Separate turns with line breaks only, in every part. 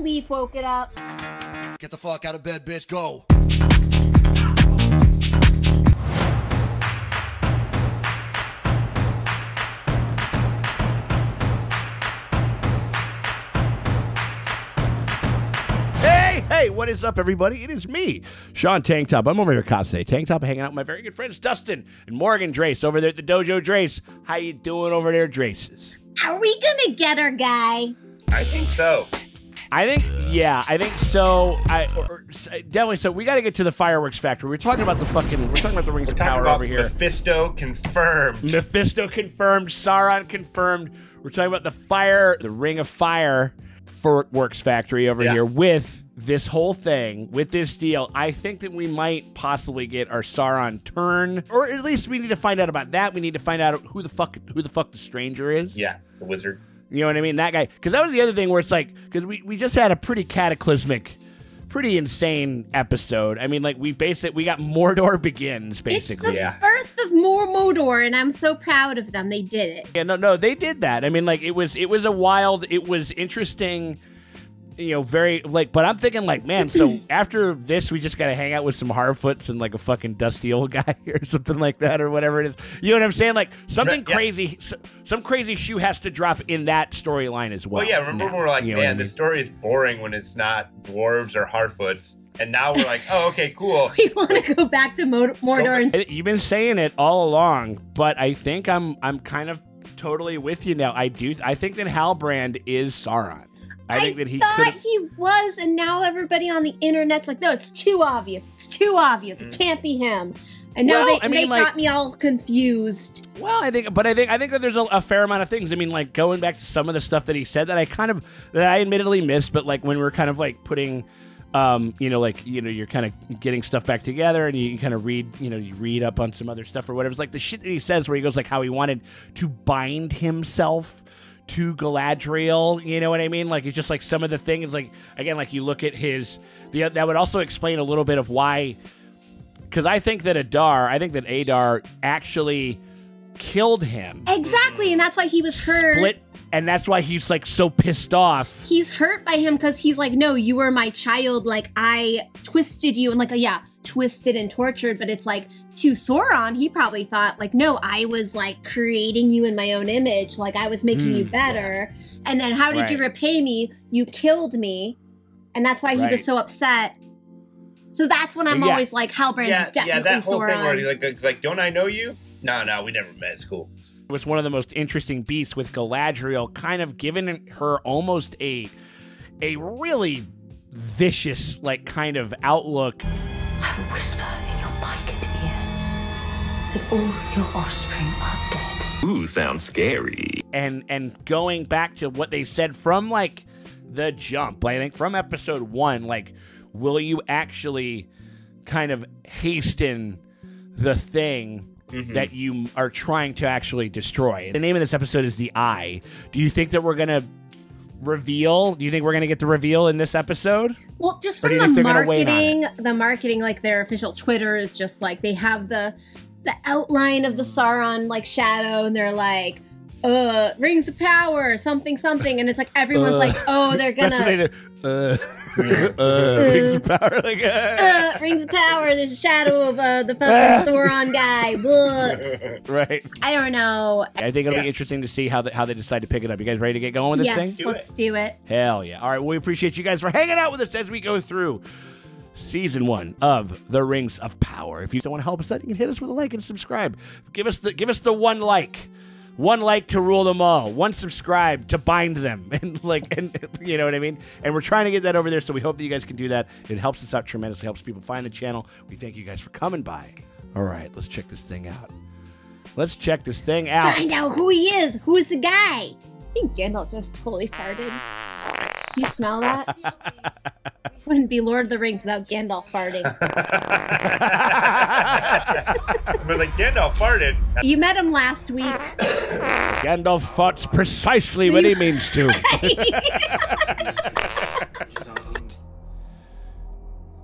Leaf woke it up.
Get the fuck out of bed, bitch. Go.
Hey, what is up, everybody? It is me, Sean Tank Top. I'm over here at Casa Tank Top, hanging out with my very good friends Dustin and Morgan Drace over there at the Dojo Drace. How you doing over there, Draces?
Are we gonna get our guy?
I think so.
I think so. Definitely so. We got to get to the fireworks factory. We're talking about the Rings of Power over here.
Mephisto confirmed.
Mephisto confirmed. Sauron confirmed. We're talking about the Ring of Fire fireworks factory over here with this whole thing, with this deal. I think that we might possibly get our Sauron turn, or at least we need to find out about that. We need to find out who the fuck the stranger is.
Yeah, the wizard.
You know what I mean? That guy. Because that was the other thing where it's like, because we just had a pretty cataclysmic, pretty insane episode. I mean, like, we got Mordor Begins, basically.
It's the birth of more Mordor, and I'm so proud of them. They did it.
Yeah, no, they did that. I mean, like, it was interesting. You know, very, like, but I'm thinking, like, man, so after this, we just got to hang out with some Harfoots and, like, a fucking dusty old guy or something like that, or whatever it is. You know what I'm saying? Like, something crazy, some crazy shoe has to drop in that storyline as well.
Well, yeah, remember when we're like, man, this story is boring when it's not dwarves or Harfoots. And now we're like, oh, okay, cool.
We want to go back to Mordor. And
you've been saying it all along, but I think I'm kind of totally with you now. I think that Halbrand is Sauron. I think that he
thought he was, and now everybody on the internet's like, no, it's too obvious. It's too obvious. It can't be him. And now they got me all confused.
Well, I think that there's a fair amount of things. I mean, like, going back to some of the stuff that he said that I admittedly missed, but like when we're kind of like putting, you're kind of getting stuff back together, and you kind of read up on some other stuff or whatever. It's like the shit that he says where he goes like how he wanted to bind himself to Galadriel, you know what I mean? Like, it's just like some of the things, like, again, like you look at that would also explain a little bit of why, because I think that Adar actually killed him.
Exactly, and that's why he was hurt.
And that's why he's, like, so pissed off.
He's hurt by him because he's like, no, you were my child, like, I twisted you, and like, twisted and tortured, but it's like, to Sauron, he probably thought, like, no, I was, like, creating you in my own image, like, I was making you better, and then how did you repay me? You killed me, and that's why he was so upset. So that's when I'm always like, Halbrand's definitely Sauron. Yeah,
that whole thing where he's like, don't I know you? No, we never met, it's cool.
It was one of the most interesting beasts with Galadriel kind of giving her almost a really vicious, like, kind of outlook.
I will whisper in your pikered ear that all your offspring are dead.
Ooh, sounds scary.
And going back to what they said from, like, the jump, I think from episode 1, like, will you actually kind of hasten the thing that you are trying to actually destroy? The name of this episode is The Eye. Do you think that we're going to reveal? Do you think we're going to get the reveal in this episode?
Well, just from the marketing, like their official Twitter is just like, they have the outline of the Sauron, like, shadow, and they're like, Rings of Power, something, and it's like, everyone's like, oh, they're gonna... Rings of Power, like, Rings of Power, there's a shadow of the fucking Sauron guy.
Right.
I don't know.
I think it'll be interesting to see how they decide to pick it up. You guys ready to get going with this thing?
Yes, let's do it.
Hell yeah. All right, well, we appreciate you guys for hanging out with us as we go through Season 1 of The Rings of Power. If you don't want to help us out, you can hit us with a like and subscribe. Give us the one like. One like to rule them all. One subscribe to bind them. And you know what I mean? And we're trying to get that over there, so we hope that you guys can do that. It helps us out tremendously. Helps people find the channel. We thank you guys for coming by. All right, let's check this thing out. Find
out who he is. Who's the guy? I think Gandalf just totally farted. You smell that? Wouldn't be Lord of the Rings without Gandalf farting.
But like, Gandalf farted.
You met him last week.
Gandalf farts precisely when he means to.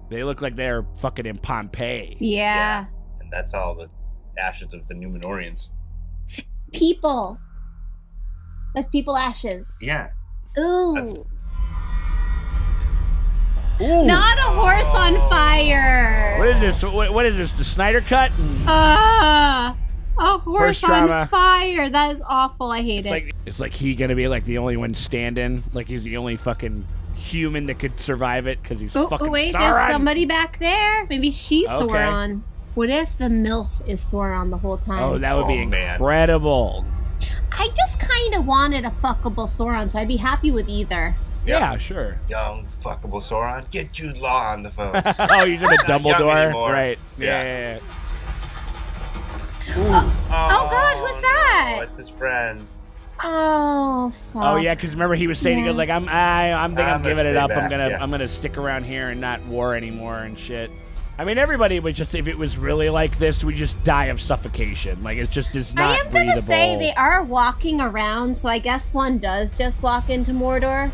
They look like they're fucking in Pompeii.
Yeah.
And that's all the ashes of the Númenóreans.
People. That's people ashes.
Yeah.
Ooh.
Ooh.
Not a horse on fire.
What is this? What is this? The Snyder Cut?
A horse on
trauma.
fire. That is awful. I hate it.
It's like he gonna be like the only one standing. Like he's the only fucking human that could survive it because he's fucking
Oh wait,
Sauron.
there's somebody back there. Maybe she's Sauron. What if the MILF is Sauron the whole time?
Oh, that would be incredible.
I just kind of wanted a fuckable Sauron, so I'd be happy with either.
Yeah, sure.
Young fuckable Sauron, get Jude Law on the phone.
Oh, you're doing a Dumbledore, right?
Yeah.
Oh God, who's that?
It's his friend.
Oh fuck.
Oh yeah, because remember he was saying he goes like I'm giving it up.
Back,
I'm gonna stick around here and not war anymore and shit. I mean, everybody would just, if it was really like this, we just die of suffocation. Like, it's just is not breathable.
I am going to say they are walking around, so I guess one does just walk into Mordor.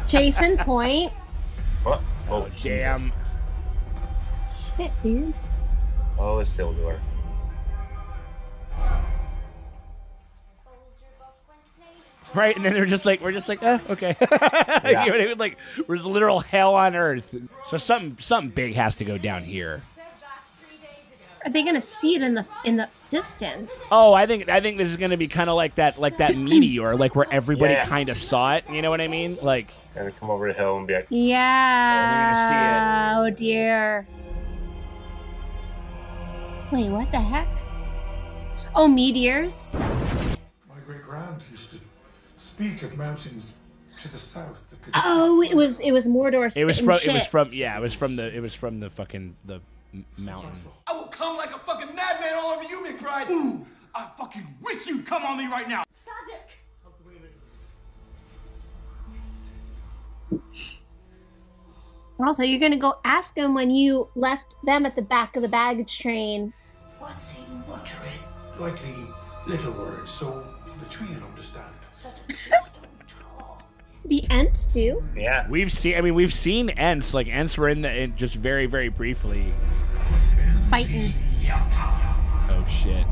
Case in point.
What? Oh,
damn.
Shit, dude.
Oh, it's Sildor.
Right, and then we're just like, okay.
Yeah.
You know what I mean? Like, there's literal hell on earth. So something big has to go down here.
Are they gonna see it in the distance?
Oh, I think this is gonna be kind of like that meteor, like where everybody kind of saw it. You know what I mean? Like,
gonna come over the hill and be like,
yeah.
They're gonna see it.
Oh dear. Wait, what the heck? Oh, meteors.
My great grand used to speak of mountains to the south. That could
it was Mordor.
it was from the fucking the mountain.
I will come like a fucking madman all over you, McBride. Ooh, I fucking wish you'd come on me right now.
Also, you're gonna go ask him when you left them at the back of the baggage train.
What's he muttering?
likely little words, so the tree can understand.
The Ents do.
Yeah.
We've seen Ents. Like Ents were in just very, very briefly.
Fighting.
Oh shit.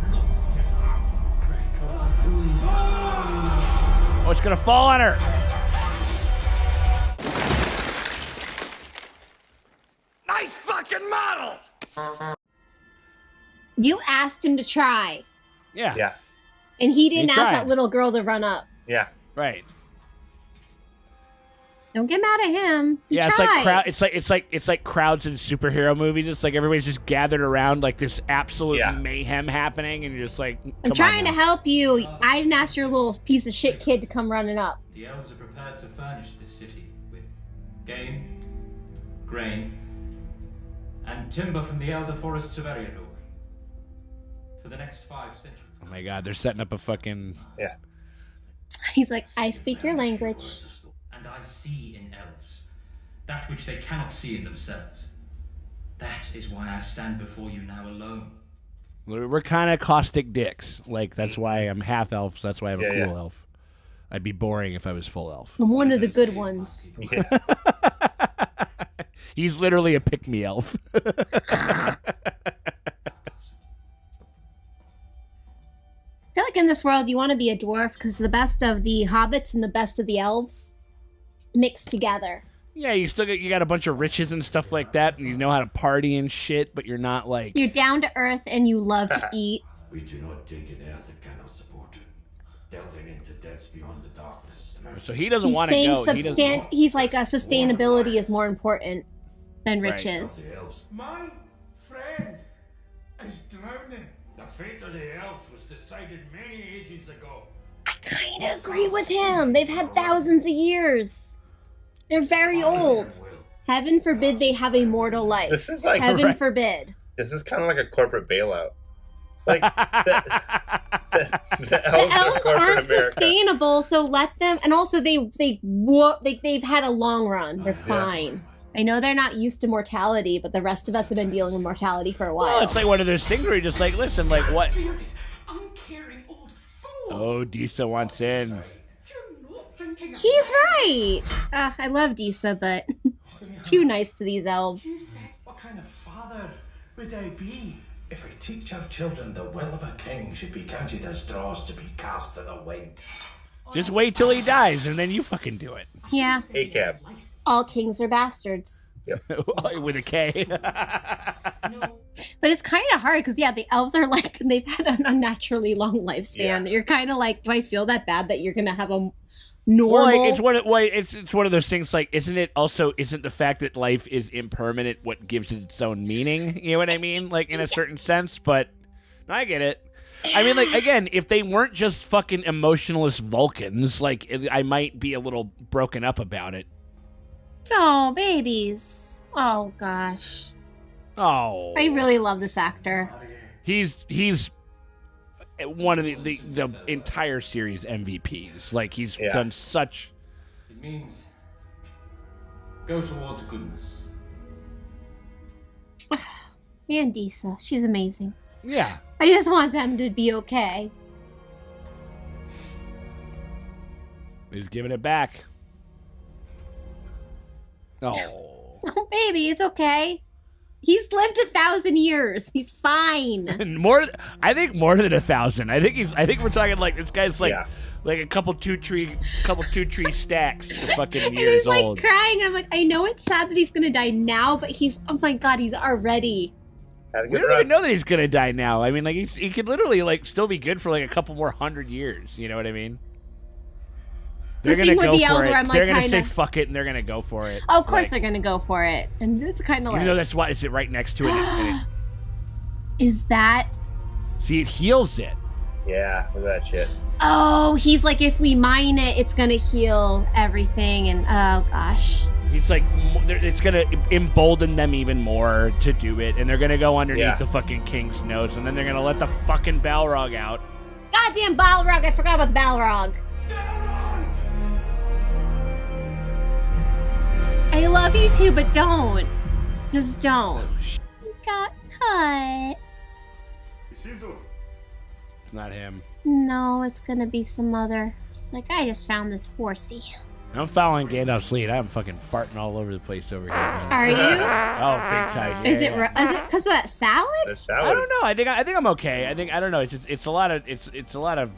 Oh, it's gonna fall on her.
Nice fucking model.
You asked him to try.
Yeah.
Yeah.
And he didn't ask
tried.
that little girl to run up.
Yeah.
Right.
Don't get mad at him. He
Yeah,
tried.
it's like crowds in superhero movies. It's like everybody's just gathered around, like this absolute mayhem happening, and you're just like,
I'm trying to help you. I didn't ask your little piece of shit kid to come running up.
The elves are prepared to furnish this city with game, grain, and timber from the elder forests of Eriador for the next 5 centuries.
Oh my god, they're setting up a fucking...
Yeah.
He's like, I speak your language.
And I see in elves that which they cannot see in themselves. That is why I stand before you now alone.
We're kind of caustic dicks. Like, that's why I'm half elf, so that's why I'm a cool elf. I'd be boring if I was full elf.
I'm one of the good ones.
Yeah.
He's literally a pick-me elf.
I feel like in this world you want to be a dwarf because the best of the hobbits and the best of the elves mixed together.
Yeah, you got a bunch of riches and stuff like that, and you know how to party and shit, but you're not like...
You're down to earth and you love to eat.
We do not dig in earth that cannot support it. Delving into depths beyond the darkness.
So he doesn't want to go.
He's like, sustainability is more important than riches.
My friend is drowning.
The fate of the elves was decided many ages ago.
I kind of agree with him. They've had thousands of years. They're very old. Heaven forbid they have a mortal life.
This is like
Heaven forbid.
This is kind of like a corporate bailout. Like the
elves aren't
America.
sustainable, so let them. And also, they've had a long run. They're fine. I know they're not used to mortality, but the rest of us have been dealing with mortality for a while.
Well, it's like one of those things where you're just like, listen, like what?
Uncaring old fool.
Oh, Disa wants in.
He's right. I love Disa, but he's too nice to these elves.
What kind of father would I be if I teach our children the will of a king should be counted as dross to be cast to the wind?
Just wait till he dies, and then you fucking do it.
Yeah.
ACAB.
All kings are bastards.
Yep.
With a K.
But it's kind of hard because, yeah, the elves are like, they've had an unnaturally long lifespan.
Yeah.
You're kind of like, do I feel that bad that you're going to have a normal...
Well, it's one of those things, like, isn't the fact that life is impermanent what gives it its own meaning? You know what I mean? Like, in a certain sense, but no, I get it. I mean, like, again, if they weren't just fucking emotionless Vulcans, like, I might be a little broken up about it.
Oh, babies. Oh, gosh.
Oh.
I really love this actor.
He's one of the entire series MVPs. Like, he's done such...
It means go towards goodness.
Mandisa, she's amazing.
Yeah.
I just want them to be okay.
He's giving it back. Oh.
Oh, baby, it's okay. He's lived 1,000 years. He's fine.
I think more than 1,000. I think we're talking like this guy's like a couple two tree stacks fucking years
and he's
old.
Like crying, and I'm like, I know it's sad that he's gonna die now, but oh my god, he's already.
We don't even know that he's gonna die now. I mean, like he could literally like still be good for like a couple more 100 years. You know what I mean? They're gonna go for it. They're gonna say fuck it, and they're gonna go for it.
Oh, of course they're gonna go for it, and it's kind of like.
Even though that's why it's right next to it.
Is that?
See, it heals it.
Yeah, look at that shit.
Oh, he's like, if we mine it, it's gonna heal everything, and oh gosh.
He's like, it's gonna embolden them even more to do it, and they're gonna go underneath the fucking king's nose, and then they're gonna let the fucking Balrog out.
Goddamn Balrog! I forgot about the Balrog. I love you too, but don't. Just don't. He got cut.
It's not him.
No, it's gonna be some other. It's like, I just found this horsey.
I'm following Gandalf's lead. I'm fucking farting all over the place over here.
Are you?
Oh, big time. Yeah,
is it because of that salad?
The salad?
I don't know. I think I'm okay. I don't know. It's a lot of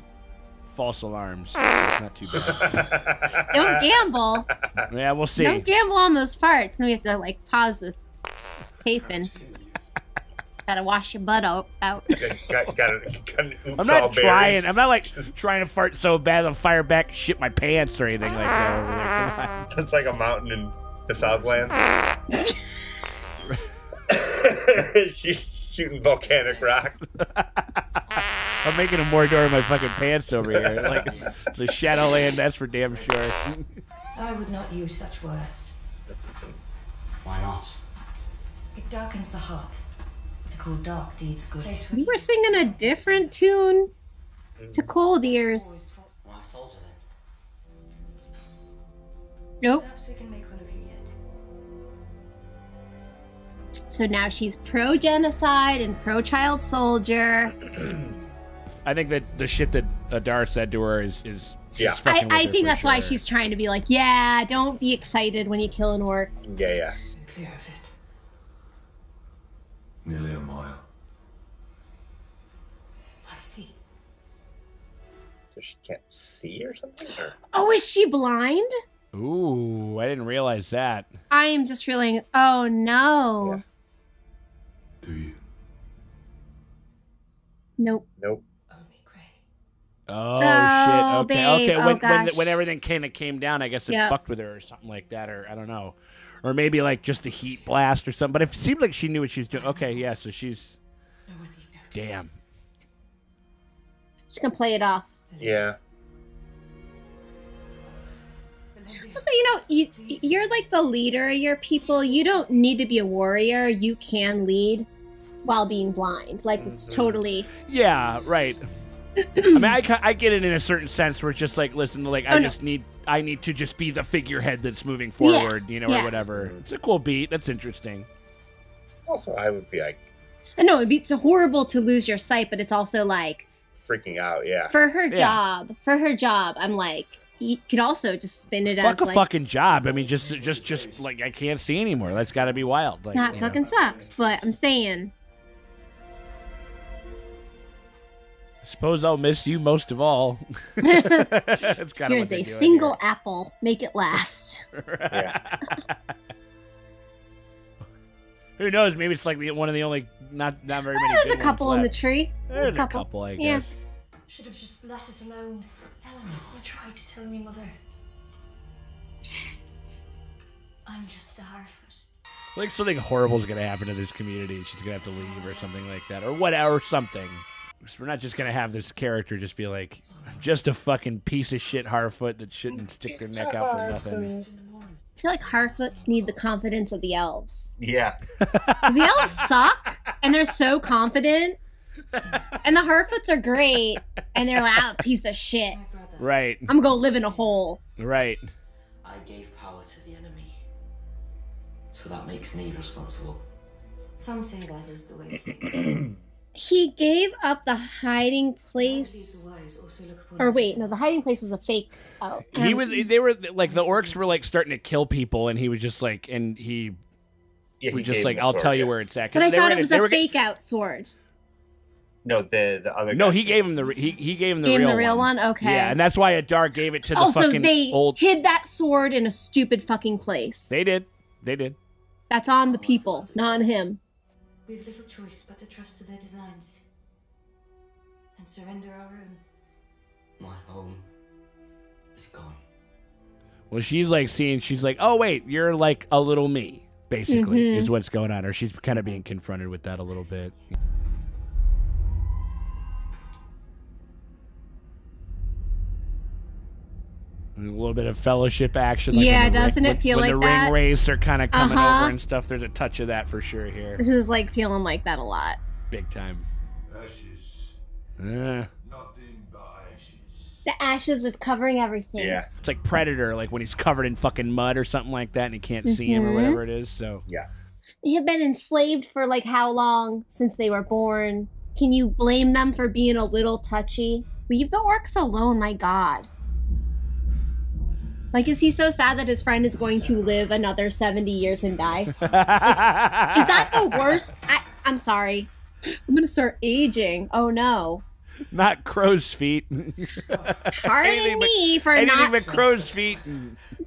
false alarms. It's not too bad.
Don't gamble.
Yeah, we'll see.
Don't gamble on those farts. Then we have to like pause the taping. Gotta wash your butt out.
I'm not trying. I'm not like trying to fart so bad I'll fire back, shit my pants or anything like that over there. Come on.
That's like a mountain in the Southland. She's shooting volcanic rock.
I'm making a Mordor in my fucking pants over here. Like the Shadowland, that's for damn sure.
I would not use such words.
Why not?
It darkens the heart. To call dark deeds good.
We were singing a different tune to Cold Ears.
Why soldier then?
Nope.
Perhaps we can make one of you yet.
So now she's pro-genocide and pro-child soldier.
I think that the shit that Adar said to her is
I think that's why she's trying to be like, yeah, don't be excited when you kill an orc.
Yeah.
Clear of it.
Nearly a mile.
I see.
So she can't see or something? Or?
Oh, is she blind?
Ooh, I didn't realize that.
I am just feeling, oh no.
Yeah.
Do you?
Nope.
Only Grey.
Oh, shit. Okay,
babe.
okay. When everything kind of came down, I guess it fucked with her or something like that, or I don't know. Or maybe like just the heat blast or something. But it seemed like she knew what she was doing. Okay, yeah, so she's...
No one need notice.
Damn.
She's gonna play it off.
Yeah.
Also, you're like the leader of your people. You don't need to be a warrior. You can lead while being blind. Like, it's totally...
Yeah, right. I mean, I get it in a certain sense where it's just like, listen, like, I need to just be the figurehead that's moving forward, or whatever. It's a cool beat. That's interesting.
Also, I would be like...
No, it's horrible to lose your sight, but it's also like...
freaking out, yeah.
For her job, I'm like, you could also just spin it
Fuck
as
a fucking job. I mean, just like, I can't see anymore. That's got to be wild. Like,
that fucking sucks, but I'm saying...
Suppose I'll miss you most of all.
Here's a single apple. Make it last.
Yeah.
Who knows? Maybe it's like one of the only not very many.
There's a couple in the tree.
There's a couple, I guess.
Yeah.
Should have just let it alone. Eleanor tried to tell me, Mother. I'm just a Harfoot.
Like something horrible is gonna happen to this community, and she's gonna have to leave or something like that, or whatever, something. We're not just gonna have this character just be like, I'm just a fucking piece of shit Harfoot that shouldn't stick their neck out for nothing.
I feel like Harfoots need the confidence of the elves.
Yeah.
Because the elves suck, and they're so confident. And the Harfoots are great, and they're like, ah, piece of shit.
Right.
I'm gonna live in a hole.
Right.
I gave power to the enemy. So that makes me responsible.
Some say that is the way of things.
He gave up the hiding place. Or wait, no, the hiding place was a fake. Oh,
They were like, the orcs were like starting to kill people, and he was just like, was just like, I'll tell you where it's at.
But I thought it was a fake out sword.
No, the other.
No,
guy
he gave him the
real one. Okay.
Yeah, and that's why Adar gave it to the
also,
fucking
they
old.
hid that sword in a stupid fucking place.
They did. They did.
That's on the people, not on him.
We have little choice but to trust to their designs and surrender our own.
My home is gone.
Well, she's like, oh wait, you're like a little me, basically, is what's going on, or she's kind of being confronted with that a little bit. A little bit of fellowship action. Like
yeah, doesn't it feel like that?
When the ring race are kind of coming over and stuff, there's a touch of that for sure here.
This is like feeling like that a lot.
Big time.
Ashes.
Nothing
but ashes.
The ashes is covering everything.
Yeah.
It's like Predator, like when he's covered in fucking mud or something like that and he can't see him or whatever it is. So
yeah.
They have been enslaved for like how long since they were born? Can you blame them for being a little touchy? Leave the orcs alone, my god. Like, is he so sad that his friend is going to live another 70 years and die? Like, is that the worst? I'm sorry. I'm going to start aging. Oh, no.
Not crow's feet.
Pardon me for
anything
not...
but crow's feet.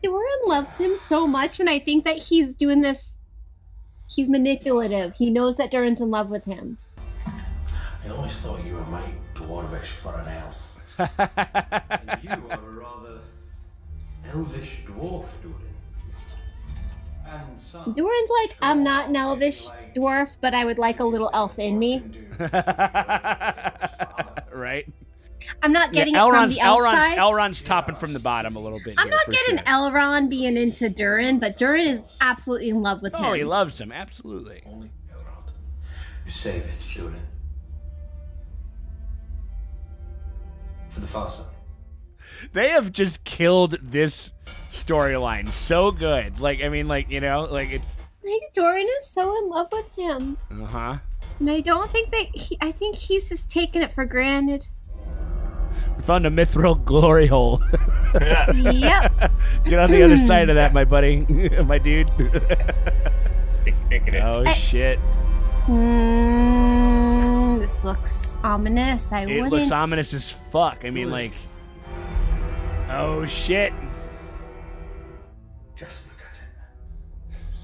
Doran loves him so much, and I think that he's doing this... He's manipulative. He knows that Duran's in love with him.
I always thought you were made dwarvish for an elf.
You are a rather elvish dwarf, Duran. And son.
Duran's like, I'm not an elvish dwarf, but I would like a little elf in me.
Right?
I'm not getting it from the elf side.
Elrond's topping from the bottom a little bit.
I'm not getting Elrond being into Duran, but Duran is absolutely in love with him.
Oh, he loves him, absolutely.
Only Elrond.
You save it, Duran. For the far side.
They have just killed this storyline so good. Like, I mean, like, you know, like it's...
Like, Duran is so in love with him.
Uh-huh.
And I don't think that I think he's just taking it for granted.
We found a mithril glory hole.
Yep.
Get on the other side of that, my buddy. My dude.
Stick your dick in it.
Oh, shit.
This looks ominous.
It looks ominous as fuck. I mean, like... Oh, shit.
Just look at it.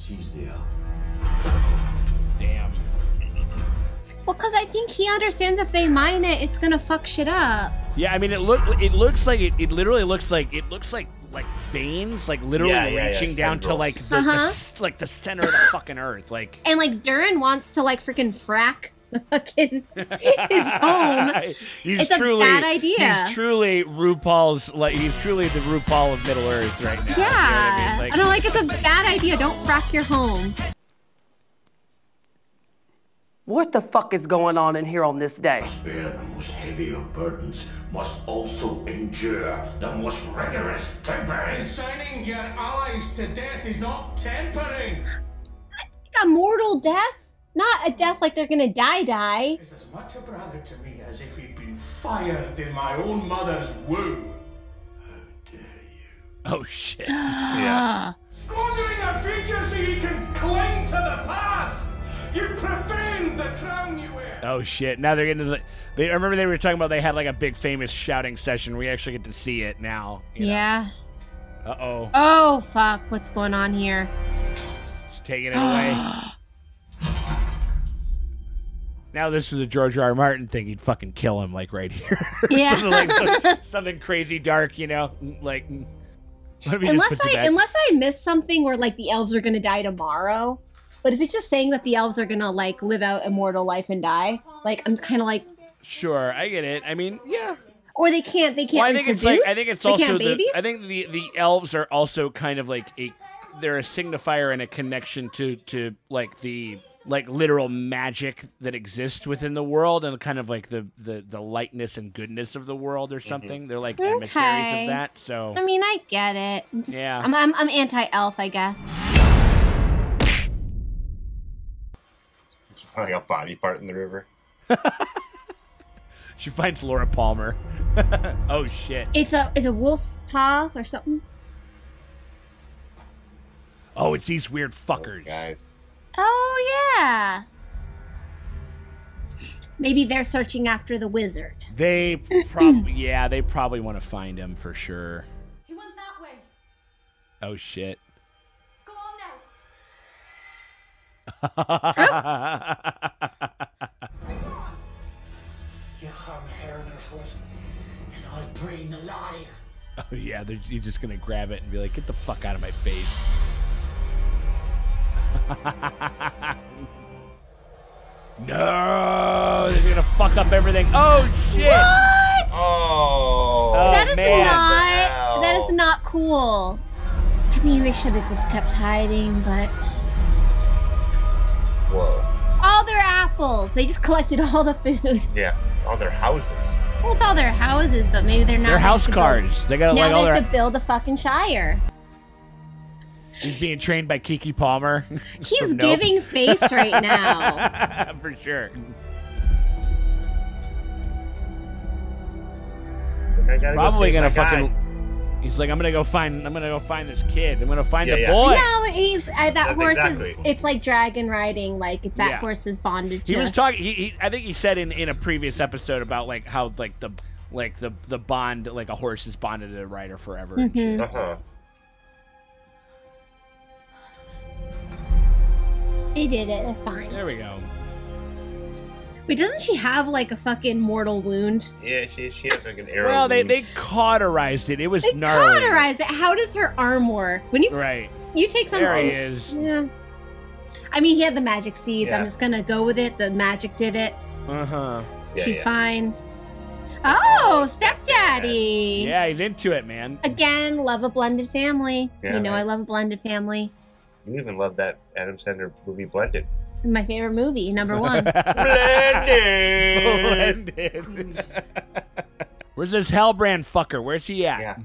She's the elf.
Damn.
Well, because I think he understands if they mine it, it's gonna fuck shit up.
Yeah, I mean, it literally looks like veins, like literally reaching down to like the center of the fucking earth, like.
And like Duran wants to like freaking frack fucking his home. It's a bad idea.
He's truly RuPaul's, like, he's truly the RuPaul of Middle Earth right now.
Yeah,
you know what I mean? Like,
and I'm like, it's a bad idea. Don't frack your home.
What the fuck is going on in here on this day?
Must bear the most heavy of burdens, must also endure the most rigorous tempering.
Signing your allies to death is not tempering.
Like a mortal death? Not a death like they're gonna die.
Is as much a brother to me as if he'd been fired in my own mother's womb.
How dare you?
Oh shit.
Yeah. Squandering our future so you can cling to the past.
You profane the crown you wear!
Oh shit! Now they're getting to I remember they were talking about they had like a big famous shouting session. We actually get to see it now.
Yeah.
Uh-oh.
Oh, fuck. What's going on here?
He's taking it away. Now this is a George R. R. Martin thing. He'd fucking kill him, like, right here.
Yeah.
something crazy dark, you know? Like,
unless I missed something where, like, the elves are going to die tomorrow. But if it's just saying that the elves are going to, like, live out immortal life and die, like, I'm kind of like...
Sure, I get it. I mean, yeah.
Or they can't
well, I think
reproduce?
I think it's also
I
think the elves are also kind of like they're a signifier and a connection to like the literal magic that exists within the world and kind of like the lightness and goodness of the world or something. They're like emissaries of that. So
I mean, I get it.
Yeah.
I'm anti-elf, I guess.
Like a body part in the river.
She finds Laura Palmer. Oh shit!
It's a wolf paw or something.
Oh, it's these weird fuckers,
guys.
Oh yeah. Maybe they're searching after the wizard.
They probably they probably want to find him for sure.
He went that way.
Oh shit!
Go on now.
You harm hair in her foot, and I'll bring the lot here.
Oh yeah, you're just gonna grab it and be like, "Get the fuck out of my face!" No, they're gonna fuck up everything. Oh shit!
What?
Oh,
that is
man.
that is not cool. I mean, they should have just kept hiding, but
whoa!
All their apples. They just collected all the food.
Yeah, all their houses.
Well, it's all their houses, but maybe they're not.
They're house cards. They got like all
they
their.
have to build a fucking shire.
He's being trained by Kiki Palmer.
He's giving face right now.
For sure. Probably gonna fucking. He's like, I'm gonna go find this kid. I'm gonna find the boy.
No, he's that horse is. It's like dragon riding. Like that horse is bonded to.
He was talking. I think he said in a previous episode about like how like the bond, like a horse is bonded to a rider forever. And shit.
They did it. They're fine.
There we go.
Wait, doesn't she have like a fucking mortal wound?
Yeah, she has like an arrow.
Well,
wound.
they cauterized it. It was
They
gnarly.
cauterized it. How does her arm work? When you you take something.
There he is.
Yeah. I mean, he had the magic seeds.
Yeah.
I'm just gonna go with it. The magic did it.
Uh-huh.
She's fine. Oh, stepdaddy.
Yeah, he's into it, man.
Again, love a blended family.
Yeah,
you know,
right.
I love a blended family.
You even love that Adam Sandler movie Blended.
My favorite movie, number one.
Blended. Where's this Hellbrand fucker? Where's he at?
Yeah.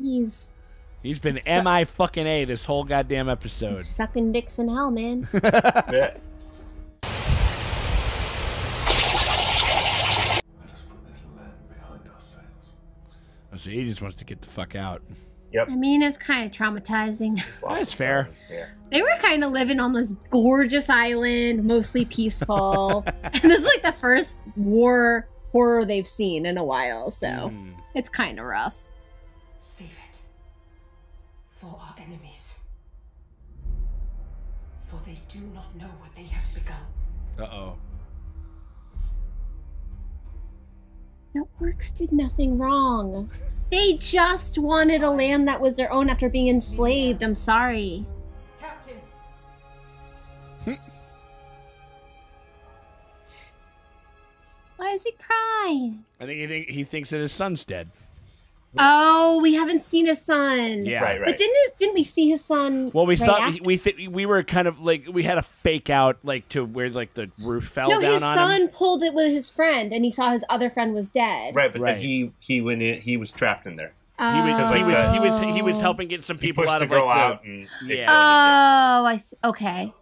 He's
been MI fucking A this whole goddamn episode.
sucking dicks in hell, man.
Yeah.
So he just wants to get the fuck out.
Yep.
I mean, it's kind of traumatizing.
That's fair.
Yeah.
They were kind of living on this gorgeous island, mostly peaceful. And this is like the first war horror they've seen in a while, so it's kind of rough.
Save it for our enemies. For they do not know what they have begun.
Uh-oh.
The orcs did nothing wrong. They just wanted a land that was their own after being enslaved. I'm sorry.
Captain.
Why is he crying?
I think he thinks that his son's dead.
Oh, we haven't seen his son.
Yeah. Right,
But didn't we see his son?
Well, we
right
saw
after?
we were kind of like we had a fake out like to where like the roof fell
No,
down
his
on
son
him.
pulled it with his friend, and he saw his other friend was dead.
Right, but then he went in. He was trapped in there.
He was helping get some people
pushed
out
the
of
girl
like
out
the
and
Oh, I see. Okay.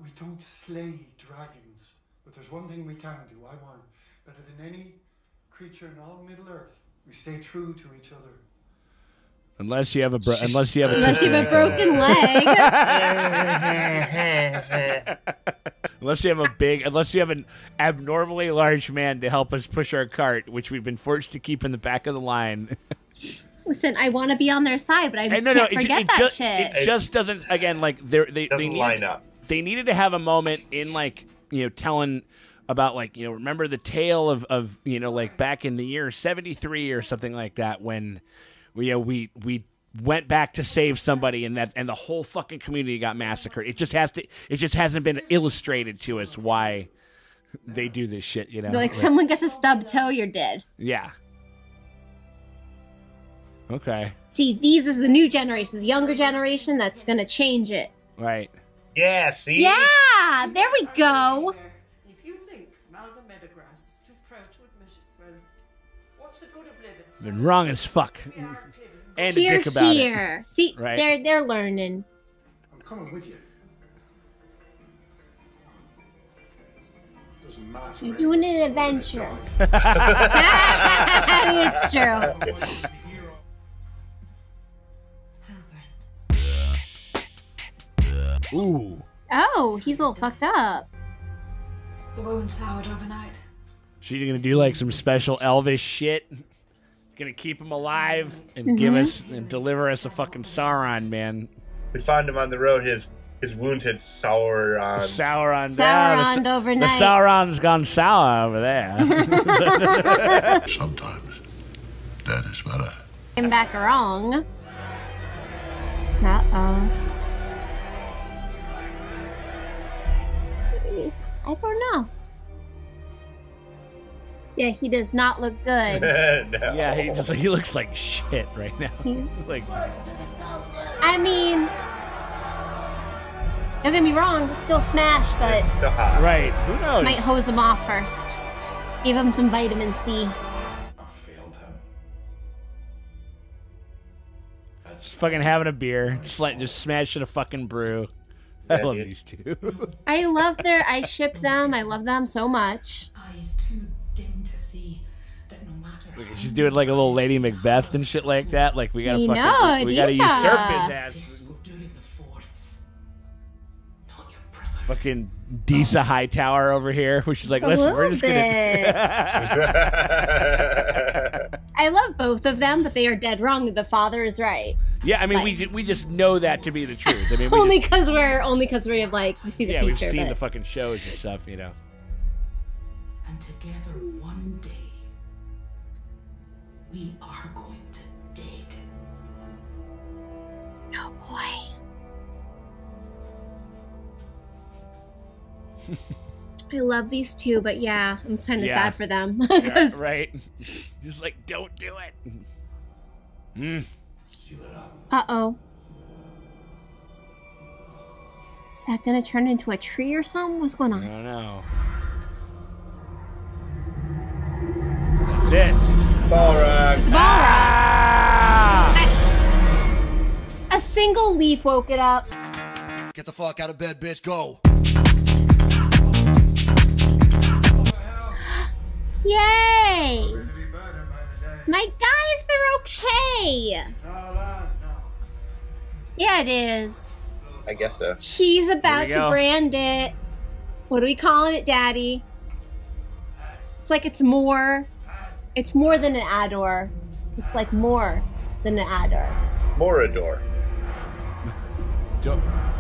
We don't slay dragons, but there's one thing we can do. I want better than any creature in all Middle Earth. We stay true to each other.
unless you have a unless you have a
broken leg.
Unless you have an abnormally large man to help us push our cart, which we've been forced to keep in the back of the line.
Listen, I want to be on their side, but I can't forget that shit.
It just doesn't. Again, like they
line up.
They needed to have a moment in like telling about like remember the tale of like back in the year 73 or something like that when we went back to save somebody and the whole fucking community got massacred. It just hasn't been illustrated to us why they do this shit.
Like someone gets a stub toe, you're dead.
Yeah. Okay.
See, these is the new generation, the younger generation that's gonna change it.
Right.
Yeah, see?
Yeah, there we go.
If you think Malcolm Meadowgrass is too proud to admit it, well, what's the good of living?
Been wrong as fuck. And a dick about it.
See,
right?
they're learning.
I'm coming with you. Doesn't matter.
You're doing an adventure. It's true.
Ooh.
Oh, he's a little fucked up.
The wound soured overnight.
She's gonna do like some special Elvis shit. Gonna keep him alive and give us and deliver us a fucking Sauron, man.
We found him on the road. His wounds had soured on.
Sauroned overnight.
The Sauron's gone sour over there.
Sometimes that is better.
Came back wrong. Uh-oh. I don't know. Yeah, he does not look good.
No.
Yeah, he looks like shit right now. Like,
I mean, don't get me wrong, still smash, but
right? Who knows?
Might hose him off first. Give him some vitamin C.
Just fucking having a beer, just smashing a fucking brew. I love these two.
I ship them. I love them so much.
Eyes too dim to see that no matter.
She's doing like a little Lady Macbeth and shit like that. Like we gotta we gotta usurp his ass. Fucking Disa Hightower over here, which is like, listen, we're just gonna.
I love both of them, but they are dead wrong. The father is right.
Yeah, I mean, we just know that to be the truth. I mean,
only because we have we see the future.
Yeah, we've seen the fucking shows and stuff,
And together one day, we are going to dig.
Oh boy. I love these two, but yeah, I'm kind of sad for them.
Yeah, right? Just like, don't do it.
Uh-oh. Is that gonna turn into a tree or something? What's going on?
I don't know. That's it.
BALROG.
Ah!
A single leaf woke it up.
Get the fuck out of bed, bitch. Go.
Yay! My guys, they're okay. Yeah, it is.
I guess so.
He's about to brand it. What are we calling it, Daddy? It's like it's more than an Ador. It's like more than an Ador.
Morador.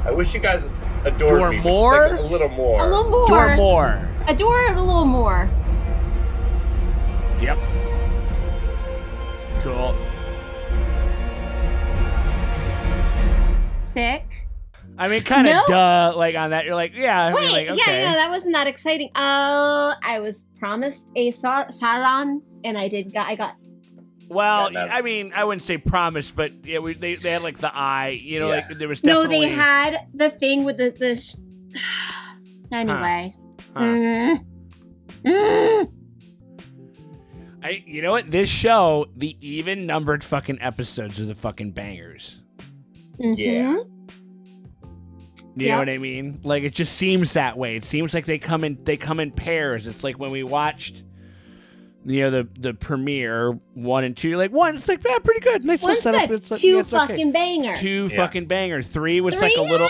I wish you guys adored me.
More?
Like a little more.
A little more.
Adore more.
Adore it a little more.
Yep. Cool.
Sick.
I mean, kind of duh, like on that. You're like, yeah. I
Wait,
mean, like, okay.
yeah, no, that wasn't that exciting. I was promised a Sauron, and I got.
Well, I mean, I wouldn't say promised, but yeah, they had like the eye, like there was definitely.
No, they had the thing with the anyway.
You know what? This show, the even numbered fucking episodes are the fucking bangers.
Yeah.
You know what I mean? Like it just seems that way. It seems like they come in pairs. It's like when we watched the premiere 1 and 2, you're like, 1, it's like, yeah, pretty good. Nice.
One's good.
It's like,
2
it's
fucking
okay.
banger.
2 fucking banger. 3 was like a little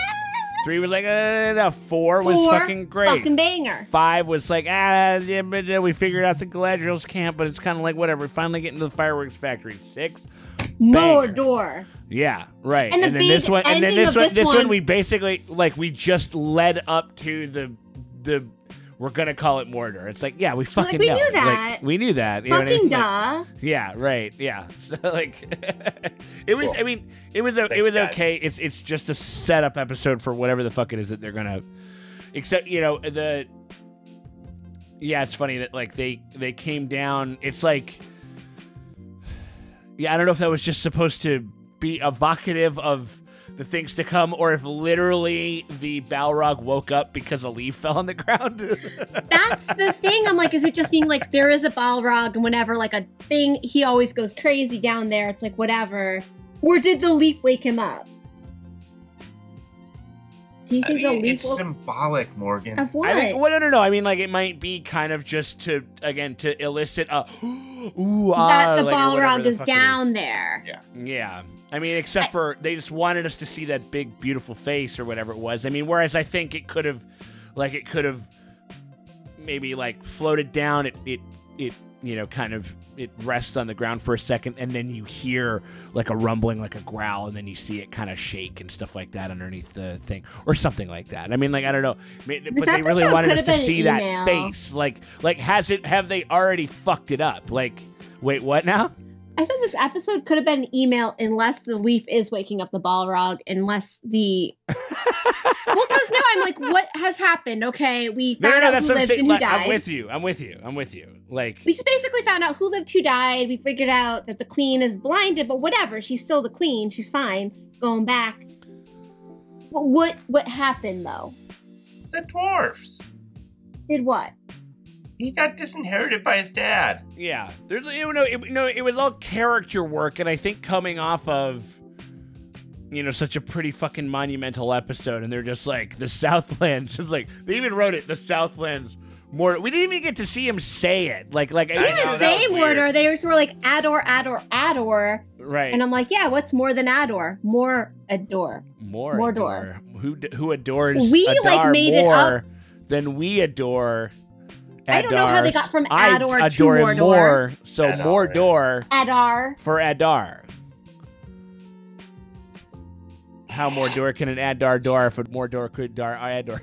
3 was like, no. 4 was fucking great.
Fucking banger.
5 was like, yeah, but we figured out the Galadriel's camp, but it's kind of like whatever. We finally get into the fireworks factory. 6,
Mordor.
Yeah, right.
And
then this one, we basically we just led up to the. We're gonna call it Mordor. It's like, yeah, we fucking
we
know.
knew that.
We knew that.
Fucking duh.
Yeah, right. Yeah. So it was. Cool. I mean, it was okay. It's just a setup episode for whatever the fuck it is that they're gonna. Except Yeah, it's funny that they came down. It's like. Yeah, I don't know if that was just supposed to be evocative of the things to come, or if literally the Balrog woke up because a leaf fell on the ground.
That's the thing. I'm like, is it just being like, there is a Balrog, and whenever a thing, he always goes crazy down there. It's like, whatever. Or did the leaf wake him up? Do you think the leaf
it's symbolic, Morgan.
Of what?
No. I mean, it might be kind of just to elicit a
that the Balrog is down there.
Yeah. I mean, except for they just wanted us to see that big, beautiful face or whatever it was. I mean, whereas I think it could have maybe floated down. It rests on the ground for a second, and then you hear a rumbling, a growl, and then you see it kind of shake and stuff like that underneath the thing, or something like that. I mean, I don't know, but they really wanted us to see that face. Have they already fucked it up? Wait, what now?
I said this episode could have been an email unless the leaf is waking up the Balrog, unless the... Well, because now I'm like, what has happened? Okay, we found out who lived and who died.
I'm with you. We
just basically found out who lived, who died. We figured out that the queen is blinded, but whatever. She's still the queen. She's fine. Going back. What happened, though?
The dwarfs.
Did what?
He got disinherited by his dad.
Yeah. It was all character work, and I think coming off of such a pretty fucking monumental episode, and they're just like, the Southlands. It's like, they even wrote it, the Southlands. More. We didn't even get to see him say it. They
didn't say Mordor. They just were like, Ador.
Right.
And I'm like, yeah, what's more than Ador? More adore.
Mordor. Who adores
we
Adar
made
more
it up.
Than we adore Adar.
I don't know how they got from Ador to
adore
Mordor.
Him more, so
Adar,
Mordor.
Adar.
For Adar. How Mordor can an Adar door if Mordor could dar Ador?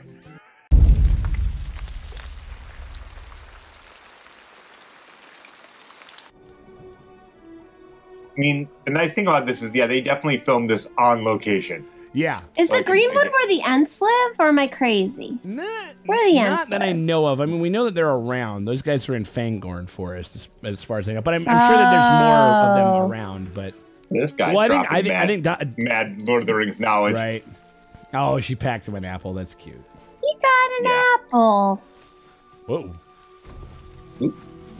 I mean, the nice thing about this is, they definitely filmed this on location.
Yeah.
Is the Greenwood where the Ents live, or am I crazy? Where are the Ents
Not that I know of. I mean, we know that they're around. Those guys are in Fangorn Forest, as far as I know. But I'm sure that there's more of them around. But
this guy, I think mad Lord of the Rings knowledge.
Right. Oh, she packed him an apple. That's cute.
You got an apple.
Whoa.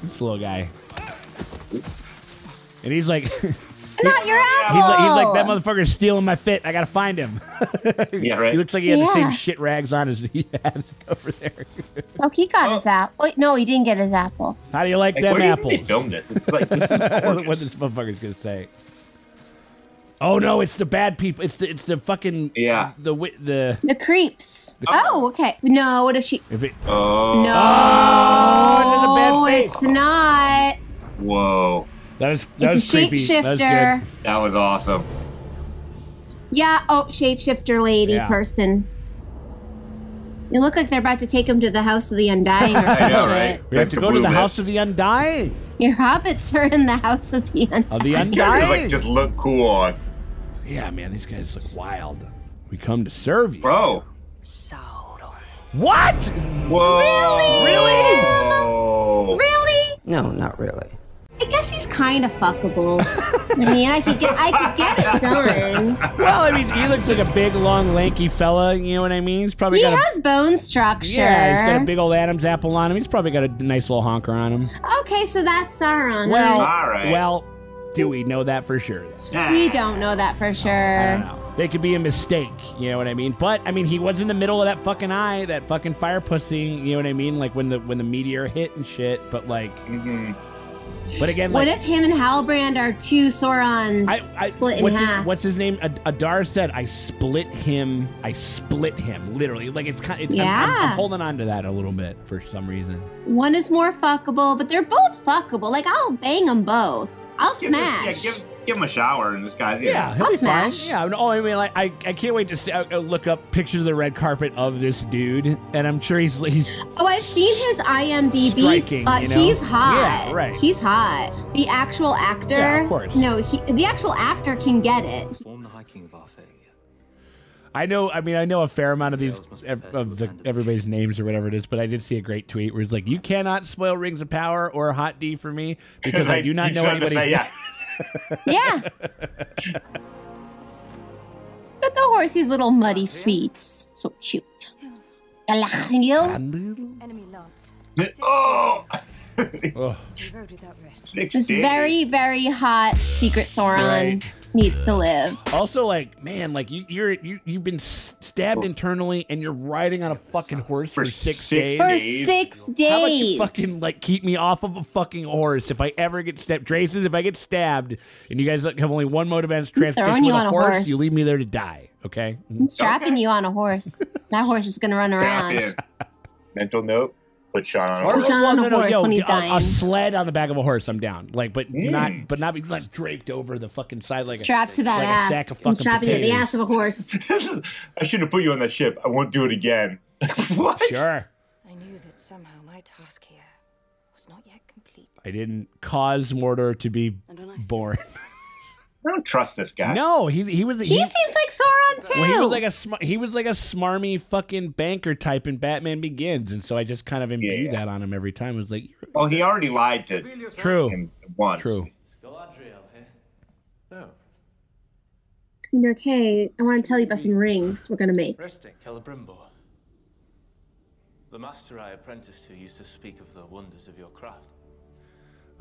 This little guy. And he's like...
Not your apple!
He's like, that motherfucker's stealing my fit. I gotta find him.
Yeah, right.
He looks like he had the same shit rags on as he had over there.
Oh, he got his apple. Wait, no, he didn't get his apples.
How do you like them apples?
They filmed this. This is what
this motherfucker's gonna say. Oh no, it's the bad people. It's the fucking the
creeps. Okay. No, what if she?
No.
No, it's not.
Whoa.
That was
it's a
creepy.
Shapeshifter.
That was awesome.
Yeah. Oh, shapeshifter lady person. You look like they're about to take him to the House of the Undying or some shit. Right?
We have to go to the House of the Undying.
Your hobbits are in the House of the Undying.
Of the Undying.
These characters just look cool on.
Yeah, man, these guys look wild. We come to serve you,
bro.
What?
Whoa!
Really? Really?
No, not really.
I guess he's kind of fuckable. I mean, I could get it done.
Well, I mean, he looks like a big, long, lanky fella. You know what I mean? He's probably
he has bone structure.
Yeah, he's got a big old Adam's apple on him. He's probably got a nice little honker on him.
Okay, so that's Sauron.
Well,
all right.
Well, do we know that for sure?
We don't know that for sure.
I don't know. They could be a mistake, you know what I mean? But I mean, he was in the middle of that fucking eye, that fucking fire pussy. You know what I mean? Like when the meteor hit and shit. But like, But again,
what
like,
if him and Halbrand are two Saurons split in half?
What's his name? Adar said, "I split him. Literally, like it's kind. I'm holding on to that a little bit for some reason.
One is more fuckable, but they're both fuckable. Like I'll bang them both. I'll smash.
Give him a shower, and this guy's
I'll smash.
Yeah, no, I mean, like I can't wait to look up pictures of the red carpet of this dude, and I'm sure he's.
Oh, I've seen his IMDb.
Striking, you know?
He's hot.
Yeah, right.
He's hot. The actual actor.
Yeah, of course.
No, the actual actor can get it.
Form the High King of our failure.
I know a fair amount of these everybody's names or whatever it is, but I did see a great tweet where it's like, "You cannot spoil Rings of Power or Hot D for me because I do not know anybody."
Yeah. But the horsey's little muddy feet, so cute.
Enemy lance.
Oh!
This very, very hot secret Sauron needs to live.
Also, like, man, like you've been stabbed internally, and you're riding on a fucking horse for 6 days.
For 6 days.
How about you fucking like keep me off of a fucking horse if I ever get stabbed? Traces, if I get stabbed, and you guys have only one mode of transportation with a horse, you leave me there to die. Okay.
I'm strapping you on a horse. That horse is gonna run around.
Mental note. Put Sean on a
Put
horse.
Sean on a horse when he's dying.
A sled on the back of a horse, I'm down. Like, but not be like draped over the fucking side like
strapped to that
like
ass.
a sack of
I'm
fucking
strapping you to the
potatoes.
ass of a horse.
I shouldn't have put you on that ship. I won't do it again. What?
Sure.
I knew that somehow my task here was not yet complete.
I didn't cause Mordor to be born.
I don't trust this guy.
No, he was.
He seems like Sauron too.
Well, he was like a smarmy fucking banker type in Batman Begins, and so I just kind of imbued that on him every time. It was like,
well, he already lied to him once.
True.
No.
Okay, I want to tell you about some rings we're gonna make.
Celebrimbor. The master I apprenticed to used to speak of the wonders of your craft.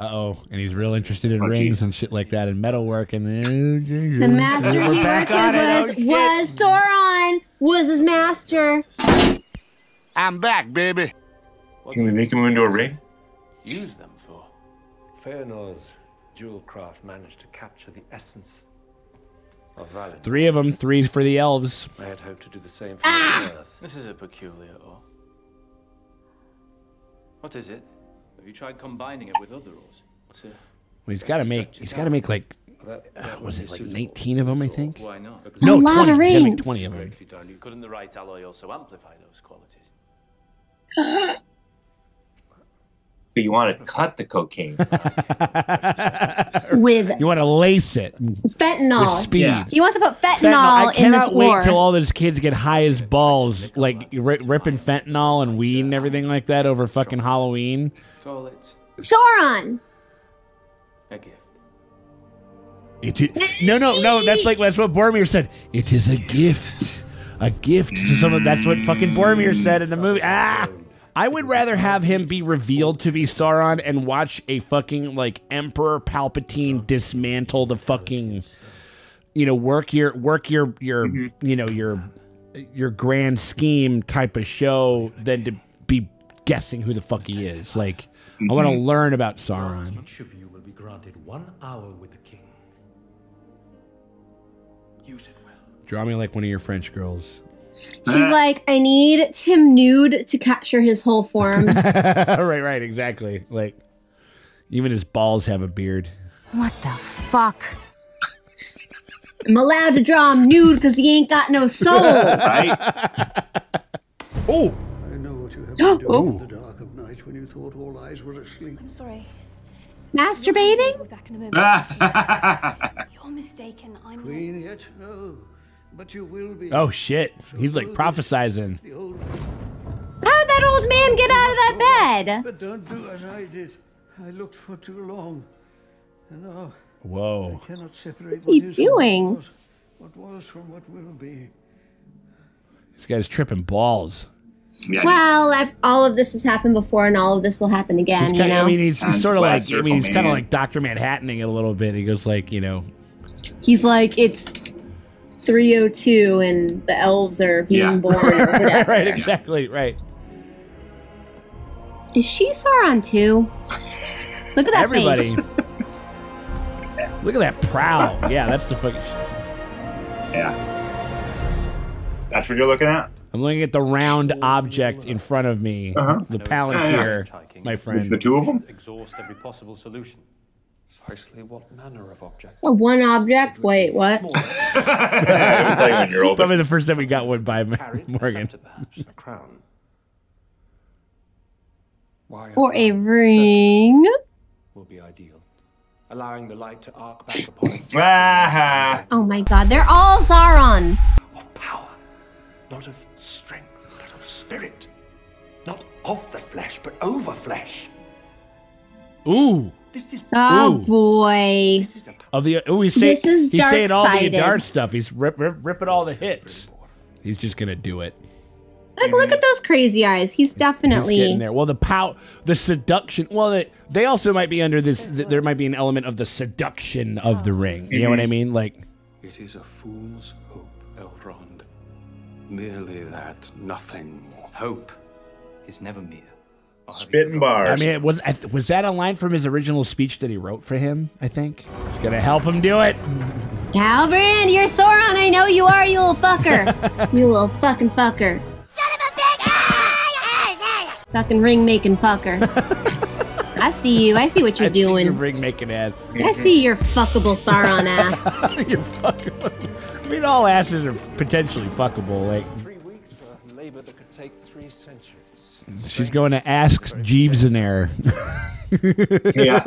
And he's real interested in rings and shit like that and metalwork and
the master he worked with was Sauron. Was his master.
I'm back, baby.
Can we make him into a ring?
Use them for.
Feanor's jewel craft managed to capture the essence of Valid.
3 of them, 3 for the elves.
I had hoped to do the same for the Earth.
This is a peculiar ore. What is it? Have you tried combining it with other ores? What's it?
Well, he's got to make like, was it like 19 of them, I think?
Why not?
No,
A lot
20.
of
He's got to make
rings.
20 of them.
Couldn't the right alloy also amplify those qualities?
So you want to cut the cocaine?
With
You want to lace it
fentanyl.
with speed.
Yeah.
He wants to put
I
fentanyl in this
cannot wait
war.
till all those kids get high as balls, like ripping fentanyl and weed and everything like that over fucking Halloween.
Call it
Sauron.
a gift.
No. That's what Boromir said. It is a gift. A gift to someone. That's what fucking Boromir said in the movie. I would rather have him be revealed to be Sauron and watch a fucking like Emperor Palpatine dismantle the fucking, work your your grand scheme type of show than to be guessing who the fuck he is. Like, I want to learn about Sauron.
Each of you will be granted 1 hour with the king. Use it well.
Draw me like one of your French girls.
She's like, I need Tim nude to capture his whole form.
right, exactly. Like, even his balls have a beard.
What the fuck? I'm allowed to draw him nude because he ain't got no soul.
Right?
Oh!
I know what you have been doing in the dark of night when you thought all eyes were asleep.
I'm sorry.
Masturbating?
We'll be back in a moment. You're mistaken. I'm
Queen yet? No. But you will be.
Oh shit! He's like prophesizing.
How'd that old man get out of that bed?
But don't do as I did. I looked for too long. And now
Whoa!
I cannot separate
What's he doing?
What was from what will be.
This guy's tripping balls.
Well, all of this has happened before, and all of this will happen again.
He's kinda,
you know.
I mean, he's sort of like. I mean, he's kind of
man.
like Dr. Manhattaning it a little bit. He goes like,
He's like, it's 3:02, and the elves are being born. Or whatever.
right, exactly, right.
Is she Sauron too? Look at that
Everybody.
face.
Look at that prow. Yeah, that's the fucking.
Yeah. That's what you're looking at?
I'm looking at the round object in front of me. The Palantir, my friend.
The two of them?
Exhaust every possible solution. Precisely what manner of object?
Oh, one object? Wait, what?
I'll tell you when you're older.
Probably the first time we got one by Morgan.
A crown.
Or a ring.
Will be ideal, allowing the light to arc back upon it.
Oh my god, they're all Sauron.
Of power, not of strength, but of spirit. Not of the flesh, but over flesh.
Ooh.
Oh
Ooh.
boy.
Of the he's
This is
he's saying all the
dark-sided.
dark stuff. He's ripping all the hits. He's just gonna do it.
Like, look at those crazy eyes. He's definitely
He's getting there. Well, the seduction. Well, they also might be under this. There might be an element of the seduction of the ring. You know what I mean? Like,
It is a fool's hope, Elrond. Merely that, nothing more. Hope is never mere.
Spitting bars.
I mean, was that a line from his original speech that he wrote for him? I think it's gonna help him do it.
Halbrand, you're Sauron. I know you are, you little fucker. You little fucking fucker. Fucking ring making fucker. I see you. I see what you're doing.
Your ring making ass.
I see your fuckable Sauron ass.
You're fuckable. I mean, all asses are potentially fuckable. Like,
3 weeks for labor that could take 3 centuries.
she's going to ask Jeeves in there.
Yeah.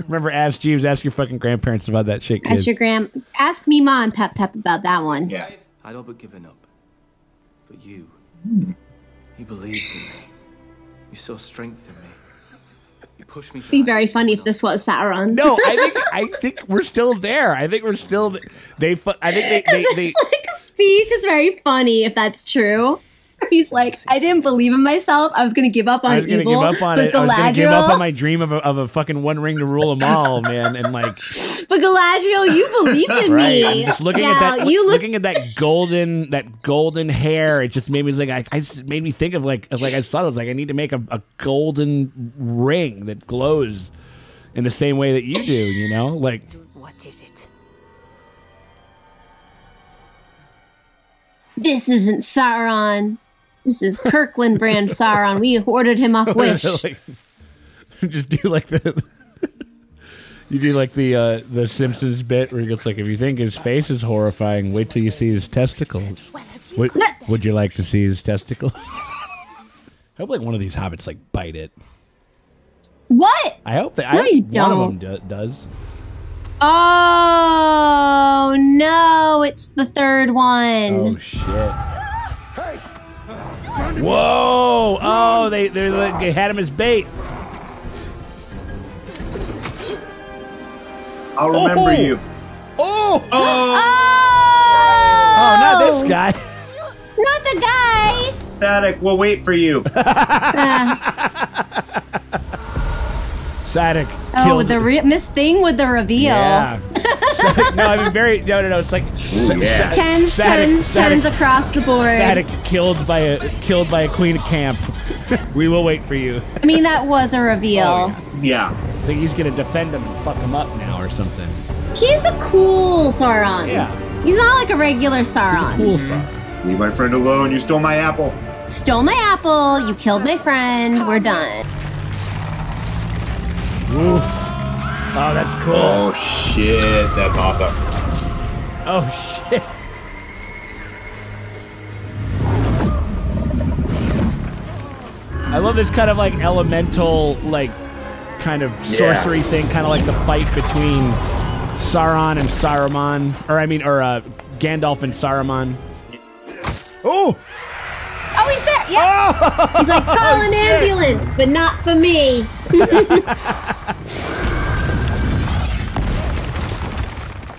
Remember, ask Jeeves. Ask your fucking grandparents about that shit, kid.
Ask me, Ma and Pep about that one.
Yeah.
I'd all but given up. But you believed in me. You saw strength in me. You pushed me.
It'd be very funny if this was Sauron.
No, I think we're still there. I think we're still. I think they.
This like speech is very funny if that's true. He's like, I didn't believe in myself. I was gonna give up on
I was gonna
evil.
give up on
but
it. I was gonna give up
Galadriel-
on my dream of a fucking one ring to rule them all, man. And like,
But Galadriel, you believed in
right?
me.
I'm just looking at that. Looking at that golden hair. It just made me like, I just made me think of like I thought it was like I need to make a golden ring that glows in the same way that you do. You know, like.
What is it?
This isn't Sauron. This is Kirkland brand Sauron. We ordered him off Wish.
Like, just do like the. You do like the Simpsons bit where he goes like, if you think his face is horrifying, wait till you see his testicles. Would you like to see his testicles? I hope like one of these hobbits like bite it.
What?
I hope that
No, you
one
don't.
of them does.
Oh no! It's the third one.
Oh shit! Whoa! Oh, they had him as bait.
I'll remember you.
Oh!
Oh!
Oh, not this guy.
Not the guy.
Sadek, we'll wait for you.
Sadek.
Oh,
killed
with the Miss Thing with the reveal.
Yeah. No, I mean no. It's like
tens across the board.
Sadek killed by a queen of camp. We will wait for you.
I mean, that was a reveal.
Oh,
yeah.
I think he's gonna defend him and fuck him up now or something.
He's a cool Sauron.
Yeah.
He's not like a regular Sauron.
Cool Sauron.
Leave my friend alone. You stole my apple.
Stole my apple. You killed my friend. We're done.
Woo. Oh, that's cool.
Oh shit, that's awesome.
Oh shit. I love this kind of like elemental, like kind of sorcery thing, kind of like the fight between Sauron and Saruman, or Gandalf and Saruman. Oh!
Oh, he's there. Yeah.
Oh!
He's like, call an ambulance, but not for me.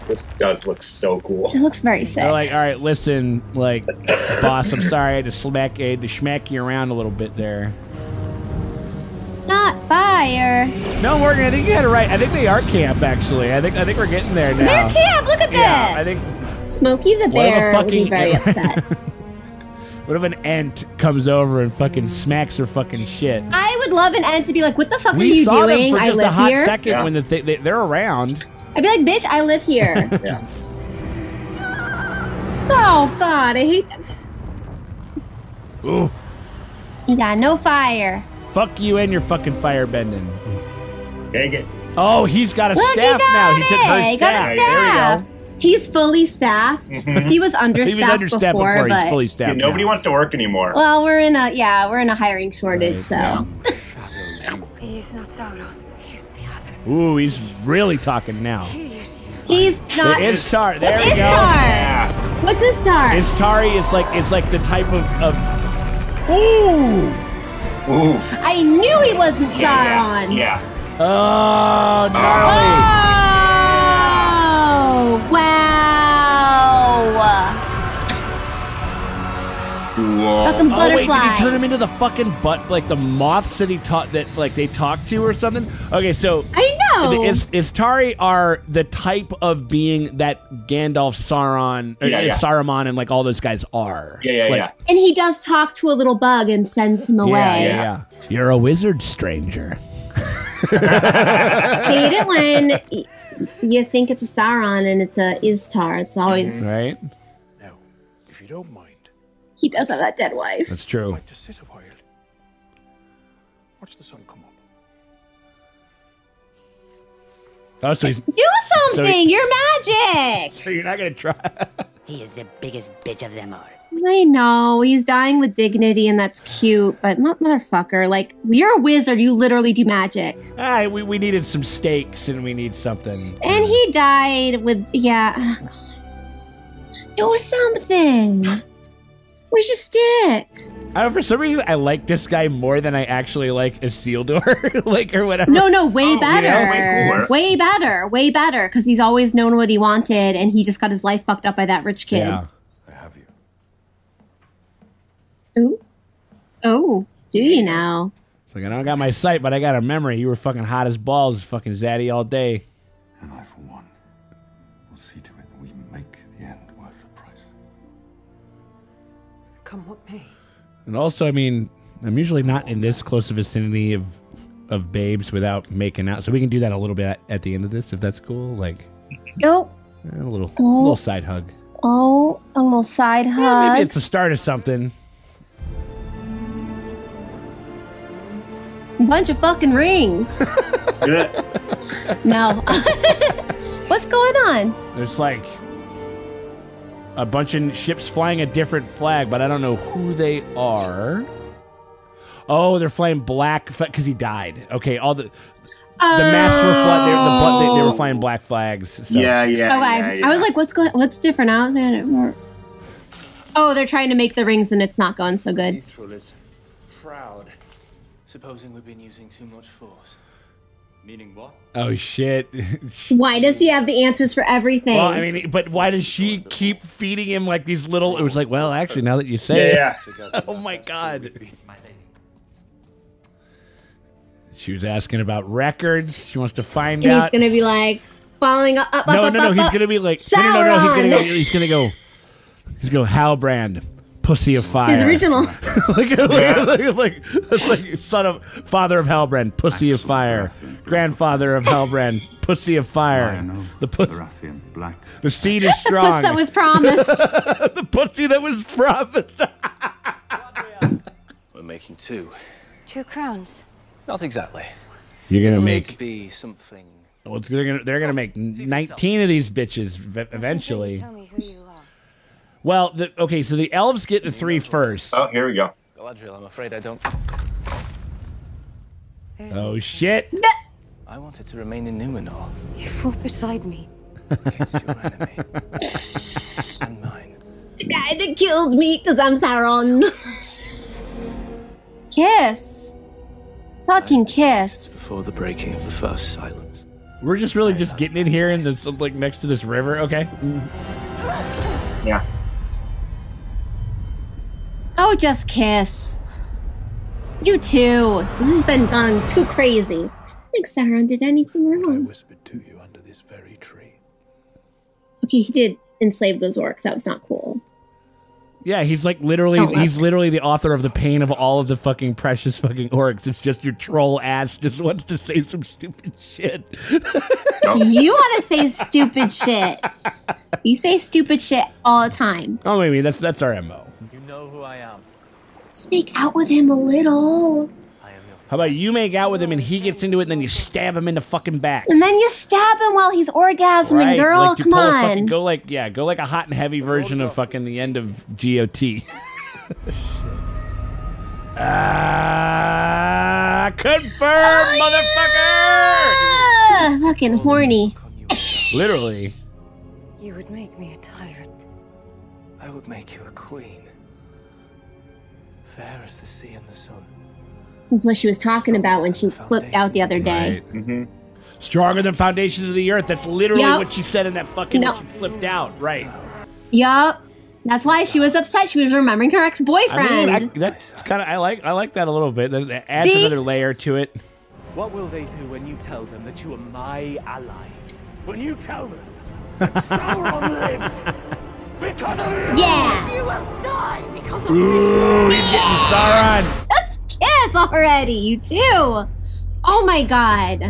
This does look so cool.
It looks very sick.
They're like, all right, listen, like, boss, I'm sorry, I had to smack you around a little bit there.
Not fire.
No, Morgan, I think you had it right. I think they are camp, actually. I think we're getting there now.
They're camp. Look at this.
Yeah, I think
Smokey the Bear would be very upset.
What if an Ent comes over and fucking smacks her fucking shit?
I would love an Ent to be like, "What the fuck are
We
you
saw
doing?
them for
I
just
live
a hot
here."
second when they're around.
I'd be like, "Bitch, I live here."
Yeah.
Oh God, I hate that.
Ooh.
You got no fire.
Fuck you and your fucking firebending.
Take it.
Oh, he's got a
Look,
staff now. He took her
He got a
staff.
staff. He's fully staffed. He was understaffed, before, but
he's fully staffed.
Yeah, nobody wants to work anymore.
well, we're in a hiring shortage, so.
He is not Sauron. He is the other.
Ooh, he's really talking now.
He's not.
The Istar. There
What's
we go.
Istar? What's Istar?
Istari is like the type of Ooh.
Ooh.
I knew he wasn't Sauron.
Yeah.
Oh, gnarly.
Oh, wow.
Cool.
Fucking
Oh wait, did
butterflies.
he turn him into the fucking like the moths that they talked to or something? Okay, so
I know.
The Istari are the type of being that Gandalf, Sauron, Saruman, and like all those guys are.
Yeah.
And he does talk to a little bug and sends him away.
Yeah. You're a wizard, stranger.
Hate it when you think it's a Sauron and it's a Istar. It's always
right.
Now, if you don't mind,
he does have that dead wife.
That's true.
like to sit a while. Watch the sun come up.
Oh, so he's,
Do something! You're magic!
so you're not gonna try.
He is the biggest bitch of them all.
I know, he's dying with dignity and that's cute, but motherfucker, like, you're a wizard, you literally do magic.
We needed some stakes and we need something.
And he died with, yeah. Do something! Where's your stick?
For some reason, I like this guy more than I actually like Isildur, like, or whatever.
No, way better.
You know, way cooler.
Way better, because he's always known what he wanted and he just got his life fucked up by that rich kid.
Yeah.
Ooh. Oh, do you now?
It's like, I don't got my sight, but I got a memory. You were fucking hot as balls, fucking zaddy all day.
And I, for one, will see to it that we make the end worth the price.
Come what may.
And also, I mean, I'm usually not in this close a vicinity of babes without making out, so we can do that a little bit at the end of this, if that's cool. Like,
a
little side hug.
Oh, a little side hug.
Yeah, maybe it's the start of something.
Bunch of fucking rings. No. What's going on?
There's like a bunch of ships flying a different flag, but I don't know who they are. Oh, they're flying black because he died. Okay, all the masks were flying. They were flying black flags. So.
Yeah.
Okay, I was like, what's different? I was like, oh, they're trying to make the rings and it's not going so good.
Mithril is proud. Supposing we've been using too much force.
Meaning what?
Oh shit!
Why does he have the answers for everything?
Well, I mean, but why does she keep feeding him like these little? It was like, well, actually, now that you say it, oh my god. She was asking about records. She wants to find
and
out.
He's gonna be like falling up.
No. He's gonna be like
Sauron.
He's gonna go. He's gonna go. Halbrand, pussy of fire.
His original.
like father of Halbrand, pussy of fire. Grandfather of Halbrand, pussy of fire. The seed is strong.
The puss that was promised.
The pussy that was promised.
We're making 2.
2 crowns.
Not exactly.
You're gonna
It'll
make.
need to be something.
Well, they're gonna make 19 of these bitches eventually.
Tell me who you are.
Well, okay, so the elves get the 3 first.
Oh, here we go.
Galadriel, I'm afraid I don't.
Oh shit!
I wanted to remain in Numenor.
You fought beside me.
Against your enemy. And mine.
The guy that killed me because I'm Sauron. Kiss. Fucking kiss.
Before the breaking of the first silence.
We're just really just getting in here in the like next to this river, okay?
Yeah.
Oh, just kiss. You too. This has been gone too crazy. I think Sauron did anything wrong.
I whispered to you under this very tree.
Okay, he did enslave those orcs. That was not cool.
Yeah, he's like he's literally the author of the pain of all of the fucking precious fucking orcs. It's just your troll ass just wants to say some stupid shit.
You want to say stupid shit. You say stupid shit all the time.
Oh, maybe that's our MO.
You know who I am.
Speak out with him a little.
How about you make out with him and he gets into it and then you stab him in the fucking back?
And then you stab him while he's orgasming,
Right,
girl.
like you
Come
pull a
on.
fucking, go like a hot and heavy version of fucking the end of GOT. Confirm, motherfucker!
Fucking horny.
Literally.
You would make me a tyrant.
I would make you a queen. Fair as the sea and the sun.
That's what she was talking about when she flipped out the other day.
Right. Stronger than foundations of the earth. That's literally
Yup.
what she said in that fucking when she flipped out. Right.
Yup. That's why she was upset. She was remembering her ex-boyfriend.
I mean, that's kind of I like that a little bit. That adds
See?
another layer to it.
What will they do when you tell them that you are my ally? When you tell them that Sauron lives because of you?
Yeah.
You will die because of
Ooh, he's getting Sauron.
Just kiss already, you two. Oh my god.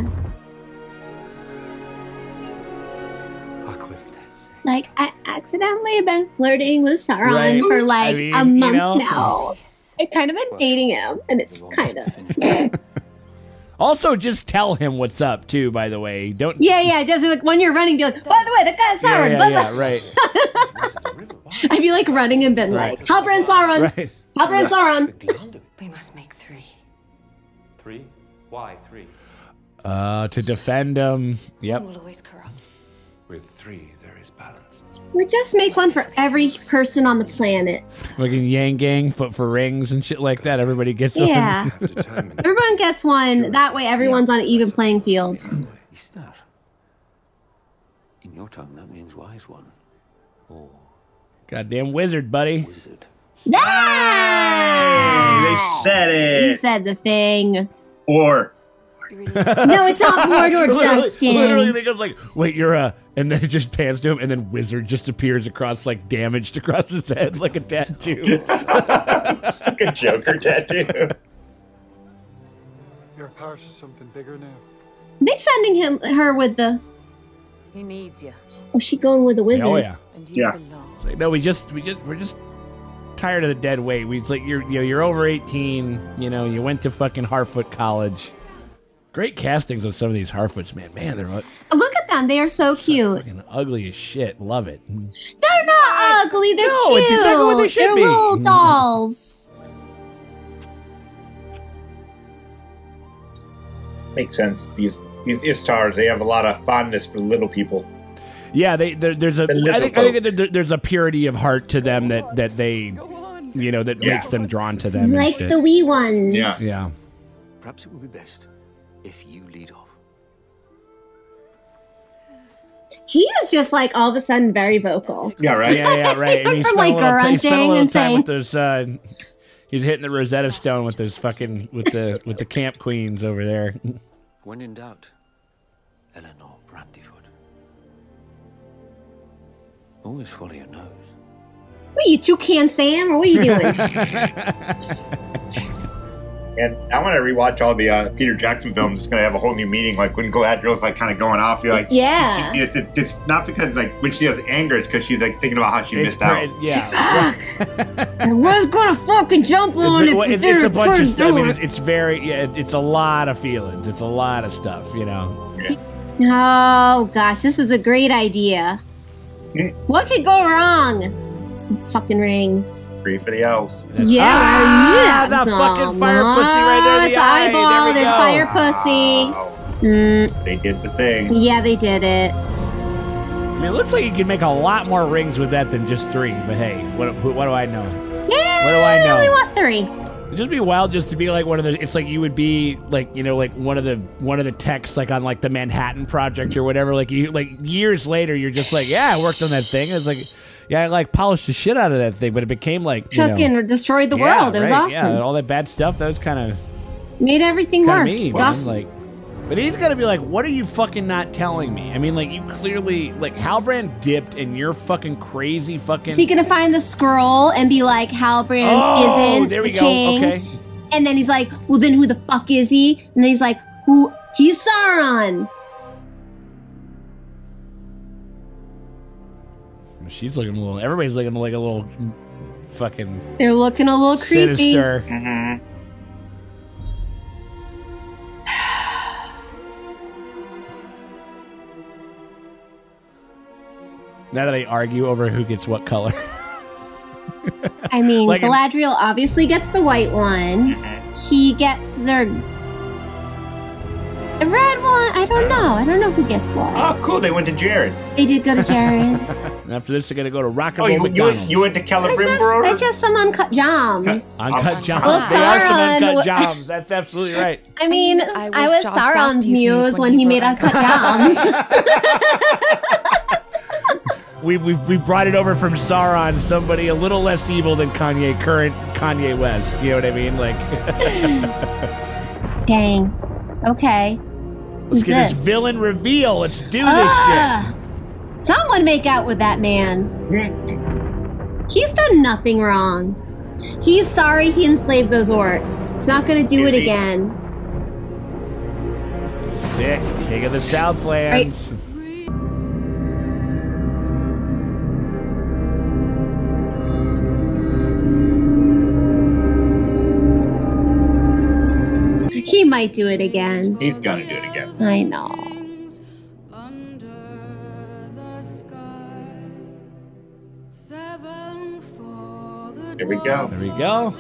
It's like, I accidentally have been flirting with Sauron
Right.
for like
I mean,
a month
you know.
now. I've kind of been dating him, and it's kind of...
Also, just tell him what's up too. By the way, don't.
Yeah, just like when you're running, be like, by the way, that guy's Sauron.
Yeah, right.
I'd be like running and been like, Halper and Sauron.
Right.
Halper and Sauron.
We must make 3.
3? Why 3?
To defend him. Yep.
Will always corrupt.
With 3, there is balance.
We just make one for every person on the planet.
Like in Yang Gang, but for rings and shit like that, everybody gets one.
Yeah. Everyone gets one. That way everyone's on an even playing field.
Istar. In your tongue, that means wise one. Oh.
Goddamn wizard, buddy.
Wizard.
Ah!
They said it.
He said the thing.
Or.
No, it's not Mordor, Dustin.
Literally, they goes like, wait, you're a... And then it just pans to him, and then wizard just appears across, like, damaged across his head like a tattoo.
Like a Joker tattoo.
You're part of something bigger now.
They sending her with the...
He needs you.
Oh, she going with the wizard.
Oh, yeah.
And you
Yeah.
belong.
Like, no, we're just tired of the dead weight. It's like, you're over 18, you went to fucking Harfoot College. Great castings on some of these Harfoots, man. Man, they're
Look at them. They are so cute.
fucking ugly as shit. Love it.
They're not ugly. They're
No,
cute.
it's exactly what they should
They're
be.
little dolls.
Makes sense. These Istars, they have a lot of fondness for little people.
Yeah, there's a. I think there's a purity of heart to them that they, that makes them drawn to them.
Like the wee ones.
Yeah.
Yeah.
Perhaps it would be best if you lead off.
He is just like all of a sudden very vocal.
Yeah, right.
Yeah, right.
He went from like grunting and saying,
with those, he's hitting the Rosetta Stone with those fucking with the camp queens over there.
When in doubt, Eleanor Brandyfoot. Always follow your nose.
What are you, Toucan Sam, or what are you doing?
And I want to rewatch all the Peter Jackson films. It's going to have a whole new meaning. Like when Galadriel's like kind of going off, you're like,
yeah.
It's not because like when she has anger, it's because she's like thinking about how she missed out.
Yeah.
I was gonna fucking jump on it.
It's a bunch of stuff. I mean, it's very, it's a lot of feelings. It's a lot of stuff,
Yeah.
Oh gosh, this is a great idea. What could go wrong? Some fucking rings.
3 for the elves.
Yeah,
the fucking fire pussy right there.
It's eyeball. There's fire pussy.
They did the thing.
Yeah, they did it.
I mean, it looks like you can make a lot more rings with that than just 3. But hey, what do I know?
Yeah,
what do I know?
I only want 3.
It'd just be wild just to be like one of the. It's like you would be like like one of the techs like on like the Manhattan Project or whatever. Like you like years later, you're just like, yeah, I worked on that thing. It's like. Yeah, I like polished the shit out of that thing, but it became like
fucking destroyed the world. It was awesome.
Yeah, all that bad stuff. That was kind of
made everything worse.
Me,
It's awesome.
like, But he's gonna be like, what are you fucking not telling me? I mean, like, you clearly, like, Halbrand dipped and you're fucking crazy fucking...
Is he gonna find the scroll and be like, Halbrand isn't
there we
the
go.
king?
Okay.
And then he's like, well, then who the fuck is he? And then he's like, who? He's Sauron.
She's looking a little... Everybody's looking like a little fucking...
They're looking a little creepy.
Sinister. Now do they argue over who gets what color?
I mean,
Like
Galadriel obviously gets the white one. He gets the red one. I don't know. I don't know who gets what.
Oh, cool. They went to Jared.
They did go to Jared.
And after this, they're going to go to Rock and
Oh,
Roll McDonald's.
you went to Celebrimbor?
It's just some uncut jams.
Uncut Joms.
Well,
They are some
Sauron
uncut
wa-
Joms. That's absolutely right.
I mean, I was
Josh
Sauron's
Safdie's
muse when he made uncut jams.
We brought it over from Sauron, somebody a little less evil than current Kanye West. You know what I mean? Like,
Dang. Okay.
let's
Who's
get
this?
this villain reveal. Let's do this shit.
Someone make out with that man. He's done nothing wrong. He's sorry he enslaved those orcs. He's not going to do it again.
Sick. King of the Southlands.
He might do it again.
He's gonna do it again.
I know.
Here we go.
There we go.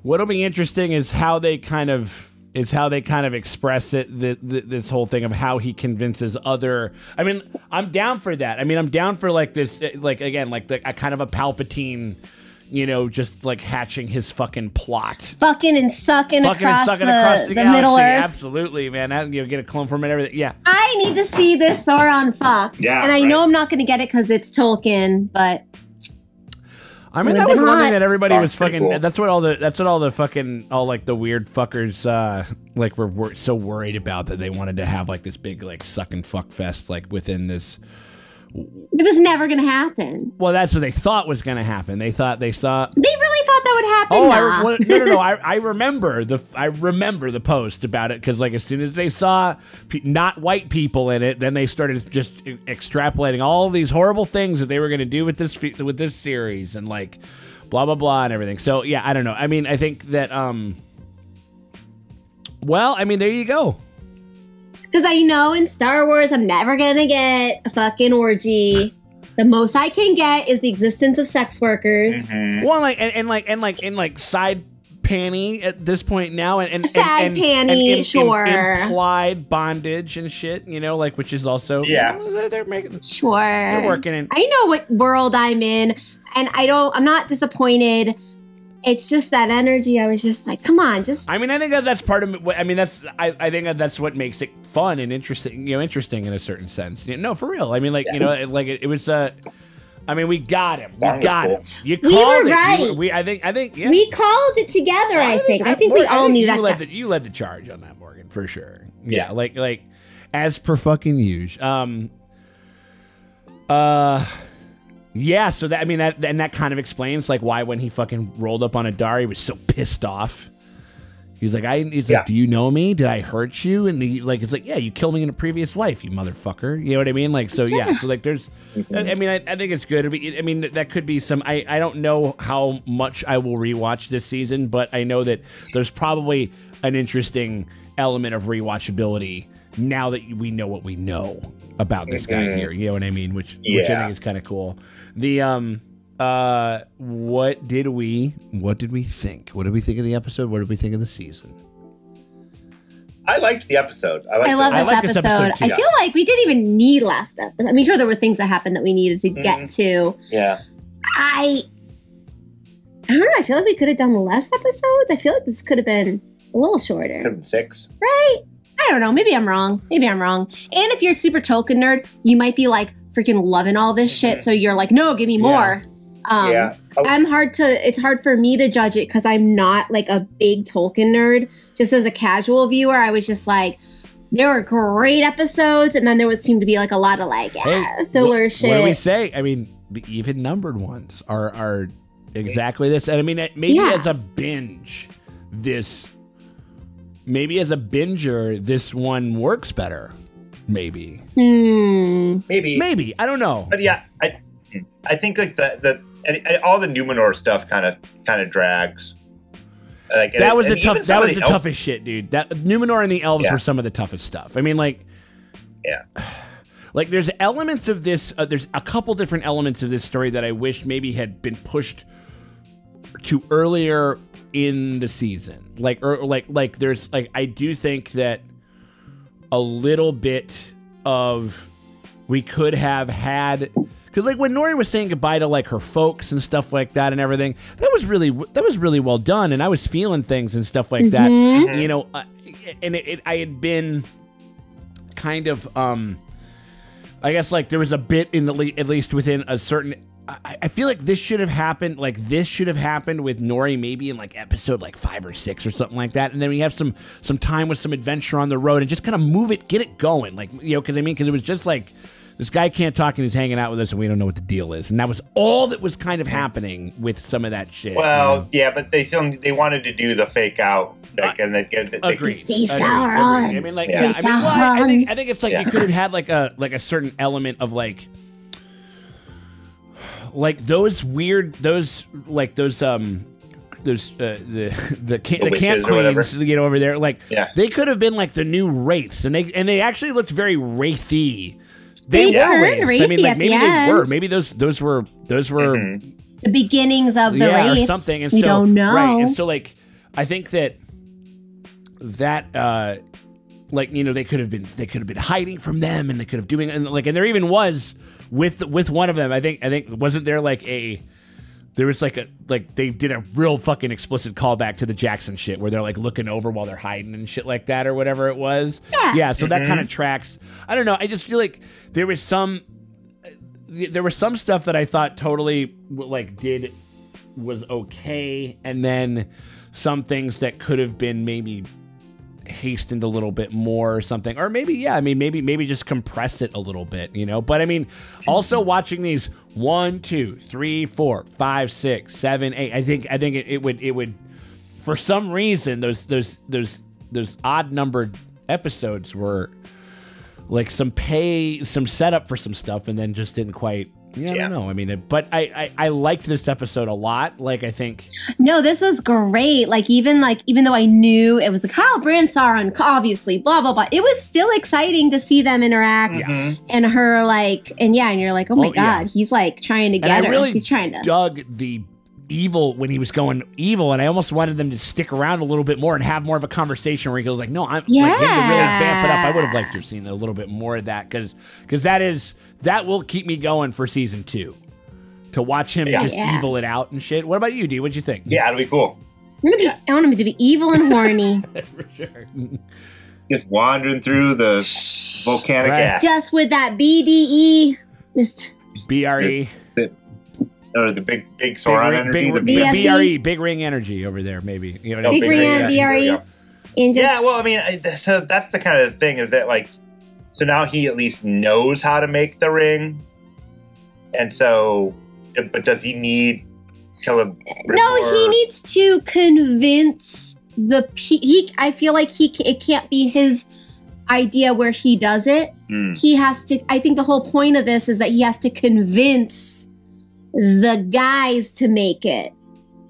What'll be interesting is how they kind of express it. This whole thing of how he convinces other. I mean, I'm down for that. I mean, I'm down for like this, like again, like a kind of a Palpatine, you know, just like hatching his fucking plot.
Fucking and sucking across the
galaxy.
Middle Earth.
Absolutely, man. You get a clone from it and everything. Yeah.
I need to see this Sauron fuck.
Yeah,
and I
right.
know I'm not going to get it because it's Tolkien, but
I mean, that was one thing that everybody was fucking. That's what all the fucking like the weird fuckers like were so worried about, that they wanted to have like this big like suck and fuck fest like within this.
It was never going to happen.
Well, that's what they thought was going to happen. They saw.
They really thought that would happen.
Oh, no. I remember the post about it, because like as soon as they saw not white people in it, then they started just extrapolating all these horrible things that they were going to do with this series, and like blah blah blah and everything. So yeah, I don't know. I mean, I think that well, I mean, there you go.
Because I know in Star Wars, I'm never going to get a fucking orgy. The most I can get is the existence of sex workers.
Mm-hmm. Well, like side panty at this point now, and
Side panty, sure.
Implied bondage and shit, you know, like, which is also they're making
sure,
they're working in.
I know what world I'm in, and I'm not disappointed. It's just that energy. I was just like, come on, just.
I mean, I think that's part of. I mean, I think that's what makes it fun and interesting. You know, interesting in a certain sense. No, for real. I mean, like, you know, like it was. I mean, we got him. We got him. You called
were
it.
right.
I think. Yeah.
We called it together. I think we all knew that.
You led the charge on that, Morgan, for sure. Yeah, like as per fucking usual. Yeah, so that, I mean, that kind of explains like why when he fucking rolled up on Adar, he was so pissed off. He's like, like, do you know me? Did I hurt you? And it's like, yeah, you killed me in a previous life, you motherfucker. You know what I mean? Like, so yeah, so like, there's, I mean, I think it's good. I mean, that could be some. I don't know how much I will rewatch this season, but I know that there's probably an interesting element of rewatchability now that we know what we know about this guy here. You know what I mean? Which I think is kind of cool. The what did we think? What did we think of the episode? What did we think of the season?
I liked the episode.
I love this episode. I feel like we didn't even need last episode. I mean, sure, there were things that happened that we needed to get to.
Yeah.
I don't know. I feel like we could have done less episodes. I feel like this could have been a little shorter.
Could have been 6.
Right? I don't know. Maybe I'm wrong. And if you're a super Tolkien nerd, you might be like freaking loving all this shit. So you're like, no, give me more. It's hard for me to judge it because I'm not like a big Tolkien nerd. Just as a casual viewer, I was just like, there were great episodes, and then there would seem to be like a lot of like filler shit.
What do we say? I mean, the even numbered ones are exactly this. And I mean, maybe as a binge, maybe as a binger, this one works better. Maybe. Maybe. I don't know.
But yeah, I think like the all the Numenor stuff kind of drags. Like,
that was the toughest shit, dude. That Numenor and the elves were some of the toughest stuff. I mean, like, like there's elements of this. There's a couple different elements of this story that I wish maybe had been pushed to earlier in the season. Like there's like I do think that a little bit of we could have had. Because like when Nori was saying goodbye to like her folks and stuff like that and everything, that was really well done, and I was feeling things and stuff like that, you know. And I had been kind of, I guess like there was a bit in the at least within a certain. I feel like this should have happened. Like this should have happened with Nori maybe in like episode like 5 or 6 or something like that, and then we have some time with some adventure on the road and just kind of move it, get it going, like you know, because it was just like. This guy can't talk and he's hanging out with us and we don't know what the deal is. And that was all that was kind of happening with some of that shit.
Well, yeah, but they wanted to do the fake out. Like, and
agreed.
See Sauron.
I mean, like, I think it's like you could have had like a certain element of like those weird, the camp queens, you know, over there, like they could have been like the new wraiths, and they actually looked very wraithy. They were wraiths. I mean, like maybe they were. Maybe those were
the beginnings of the wraiths.
Or something. And
we don't know.
Right. And so like I think that like you know they could have been hiding from them, and they could have doing and there even was with one of them. I think wasn't there like there was like they did a real fucking explicit callback to the Jackson shit where they're like looking over while they're hiding and shit like that or whatever it was. Yeah. So that kind of tracks. I don't know. I just feel like there was some stuff that I thought totally was okay, and then some things that could have been maybe hastened a little bit more or something, or maybe maybe just compress it a little bit, you know. But I mean, also watching these 1, 2, 3, 4, 5, 6, 7, 8, I think it would for some reason those odd numbered episodes were like some setup for some stuff, and then just didn't quite. Yeah, I don't know. I mean, but I liked this episode a lot. Like, I think.
No, this was great. Even though I knew it was like, how Bran Sauron, obviously, blah, blah, blah. It was still exciting to see them interact. And her, and you're like, oh my God, he's like trying to get her. He's trying to.
Dug the evil when he was going evil, and I almost wanted them to stick around a little bit more and have more of a conversation where he goes like, no, I'm like, him to really vamp it up. I would have liked to have seen a little bit more of that because that will keep me going for season 2 to watch him just evil it out and shit. What about you, D? What'd you think?
Yeah, it'll be cool.
I want him to be evil and horny.
For sure.
Just wandering through the volcanic ash.
Just with that BDE. Just
BRE.
The big Sauron energy.
BRE, big ring energy over there, maybe. You know,
big ring, BRE.
Well, I mean, so that's the kind of thing is that so now he at least knows how to make the ring, and so, but does he need Celebrimbor?
No, he needs to convince I feel like it can't be his idea where he does it. He has to. I think the whole point of this is that he has to convince the guys to make it.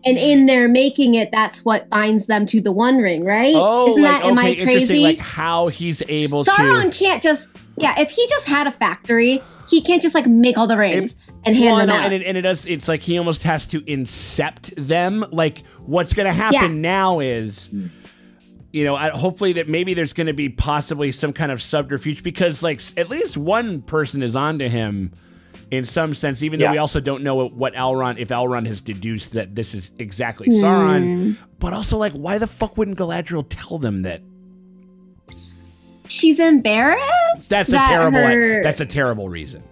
And in their making it, that's what binds them to the One Ring, right?
Oh,
isn't that? Am I crazy?
Like how he's able
Sauron can't just. Yeah, if he just had a factory, he can't just make all the rings and hand them out.
And it does. It's like he almost has to incept them. Like what's going to happen now is, you know, hopefully that maybe there's going to be possibly some kind of subterfuge because at least one person is onto him. In some sense, even though we also don't know if Elrond has deduced that this is exactly Sauron, but also why the fuck wouldn't Galadriel tell them that?
She's embarrassed.
That's a terrible reason.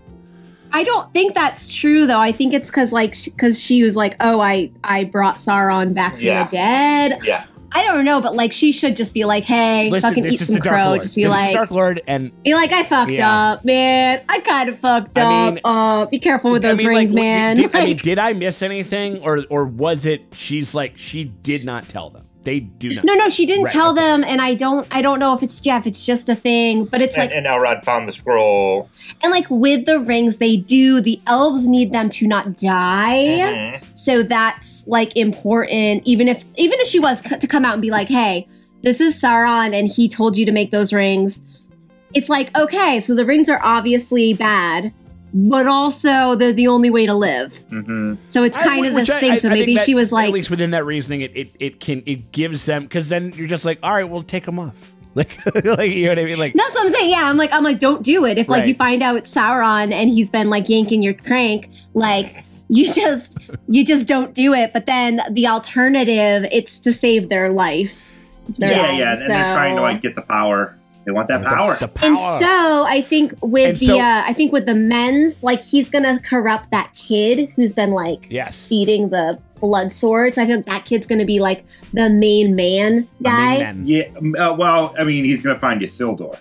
I don't think that's true though. I think it's because she was like, oh, I brought Sauron back from the dead.
Yeah.
I don't know, but like she should just be like, hey,
Listen,
fucking
this
eat
is
some
the Dark
crow.
Lord.
Just be
This is
like,
the Dark Lord, and
be like, I fucked up, man. I kind of fucked up. Be careful with those rings, man.
Did I miss anything, or was it? She's like, she did not tell them. They do not.
No, she didn't tell them, and I don't know if it's Jeff. It's just a thing, but it's like,
and Elrod found the scroll.
and like with the rings, the elves need them to not die, so that's like important. Even if she was to come out and be like, hey, this is Sauron, and he told you to make those rings. It's like, okay, so the rings are obviously bad, but also they're the only way to live. So it's kind of this thing. So maybe she was like,
at least within that reasoning, it gives them, because then you're just like, all right, we'll take them off. Like, you know what I mean? Like,
that's what I'm saying. Yeah, I'm like, don't do it. If like you find out it's Sauron and he's been like yanking your crank, like you just don't do it. But then the alternative, it's to save their lives.
And they're trying to like get the power. They want that power.
And so I think with the men's, like he's gonna corrupt that kid who's been like feeding the blood swords. I feel like that kid's gonna be like the main man guy.
Well, I mean, he's gonna find Isildur.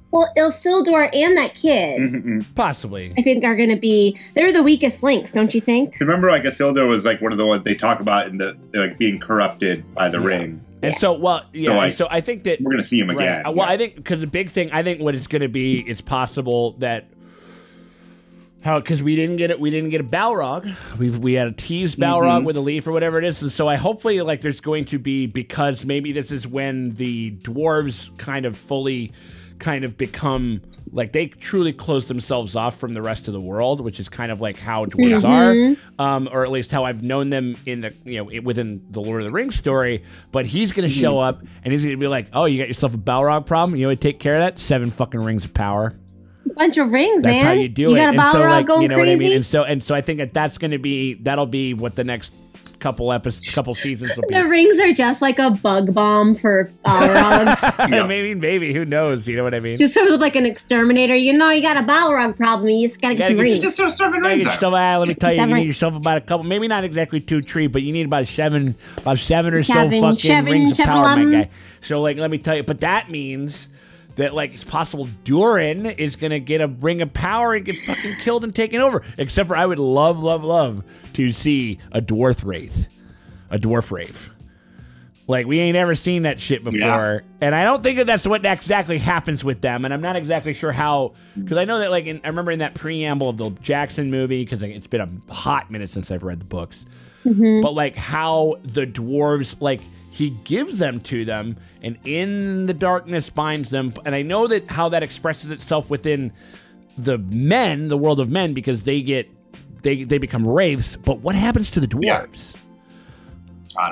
Well, Isildur and that kid,
possibly,
I think are gonna be. They're the weakest links, don't you think?
Remember, like Isildur was like one of the ones they talk about in the like being corrupted by the ring.
And so I think that
we're gonna see him again.
Well, I think because the big thing, I think what it's going to be, it's possible that because we didn't get a Balrog, we had a teased Balrog with a leaf or whatever it is, and so I hopefully like there's going to be, because maybe this is when the dwarves kind of fully become like they truly close themselves off from the rest of the world, which is kind of like how dwarves are, or at least how I've known them in the within the Lord of the Rings story. But he's going to show up and he's going to be like, "Oh, you got yourself a Balrog problem? You know, take care of that. 7 fucking rings of power.
Bunch of rings,
That's
man.
how you do
you
it.
got a Balrog going
you know
crazy.
what I mean? And so I think that'll be what the next couple seasons will be.
The rings are just like a bug bomb for Balrogs.
Maybe who knows? You know what I mean?
Just sort of like an exterminator. You know, you got a Balrog problem. You just gotta get some rings.
Just throw 7 rings.
Let me tell you, you need yourself about a couple. Maybe not exactly 2 trees, but you need about seven or so fucking rings of power, my guy. So like, let me tell you. But that means that like it's possible Durin is gonna get a ring of power and get fucking killed and taken over. Except for I would love to see a dwarf wraith. Like we ain't ever seen that shit before, and I don't think that's what exactly happens with them. And I'm not exactly sure how, because I know that like I remember in that preamble of the Jackson movie, because it's been a hot minute since I've read the books, but like how the dwarves like. He gives them to them, and in the darkness binds them. And I know that how that expresses itself within the world of men, because they become wraiths. But what happens to the dwarves?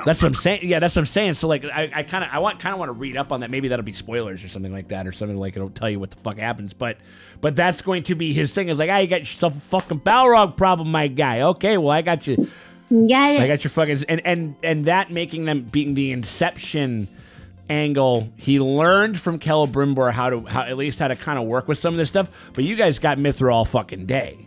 That's what I'm saying. Yeah, that's what I'm saying. So like, I kind of want to read up on that. Maybe that'll be spoilers or something like that, or something like it'll tell you what the fuck happens. But that's going to be his thing. Is like, you got yourself a fucking Balrog problem, my guy. Okay, well I got you.
Yes.
I got your fucking and that making them being the Inception angle. He learned from Celebrimbor how to kind of work with some of this stuff. But you guys got Mithril all fucking day.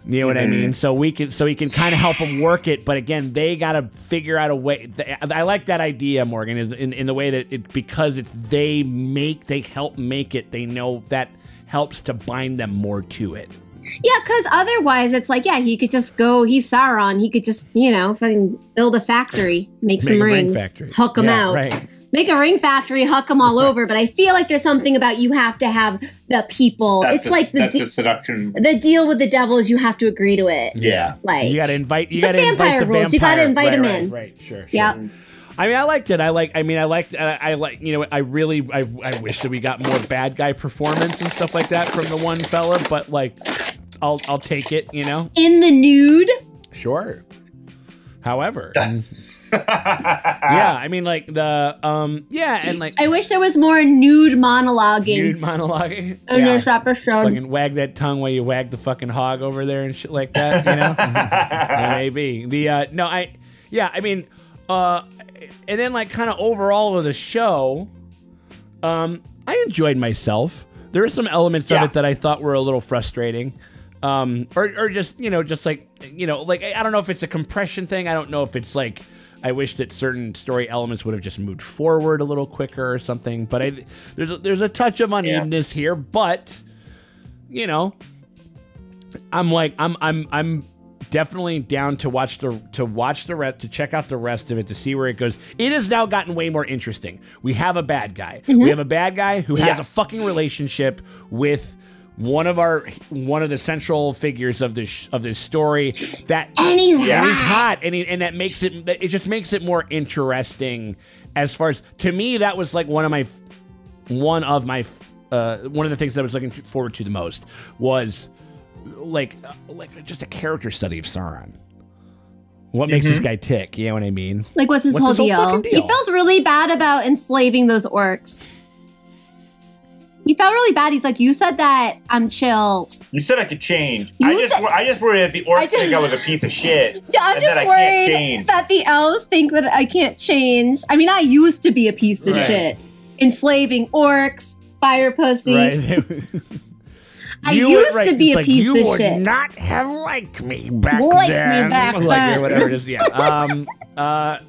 You know what I mean? So he can kind of help them work it. But again, they got to figure out a way. I like that idea, Morgan, in the way that because they help make it. They know that helps to bind them more to it.
Yeah, because otherwise it's like, he could just go, he's Sauron, he could just, fucking build a factory, make some rings, hook them out.
Right.
Make a ring factory, huck them all over. But I feel like there's something about you have to have the people. That's
the seduction.
The deal with the devil is you have to agree to it.
Yeah.
Like,
you got to invite. You
got to invite the rules. You got to invite them in.
Right. Sure.
Yeah.
I mean, I liked it. I really wish that we got more bad guy performance and stuff like that from the one fella. But like, I'll take it.
In the nude.
Sure. However. Yeah, I mean, like the and like
I wish there was more nude monologuing.
In
this episode.
Fucking wag that tongue while you wag the fucking hog over there and shit like that. Maybe and then like kind of overall of the show, I enjoyed myself. There were some elements of it that I thought were a little frustrating. Or just like I don't know if it's a compression thing. I don't know if it's like I wish that certain story elements would have just moved forward a little quicker or something. But there's a touch of unevenness here. But you know, I'm definitely down to watch the rest, to check out the rest of it, to see where it goes. It has now gotten way more interesting. We have a bad guy. We have a bad guy who has a fucking relationship with one of the central figures of this story. That
and he's
hot, and that makes it just makes it more interesting. As far as, to me, that was like one of the things that I was looking forward to the most was like just a character study of Sauron. What makes this guy tick? You know what I mean?
Like, what's his whole deal?
fucking deal?
He feels really bad about enslaving those orcs. He felt really bad. He's like, you said that I'm chill.
You said I could change. I just worried that the orcs think I was a piece of shit.
I'm
and
just
that I
worried
can't change.
that the elves think that I can't change. I mean, I used to be a piece of shit. Enslaving orcs, fire pussy.
Right.
I used to be a piece of
you
shit.
would not have liked me back
Liked
then.
me back
Like,
then.
or whatever it is. Yeah.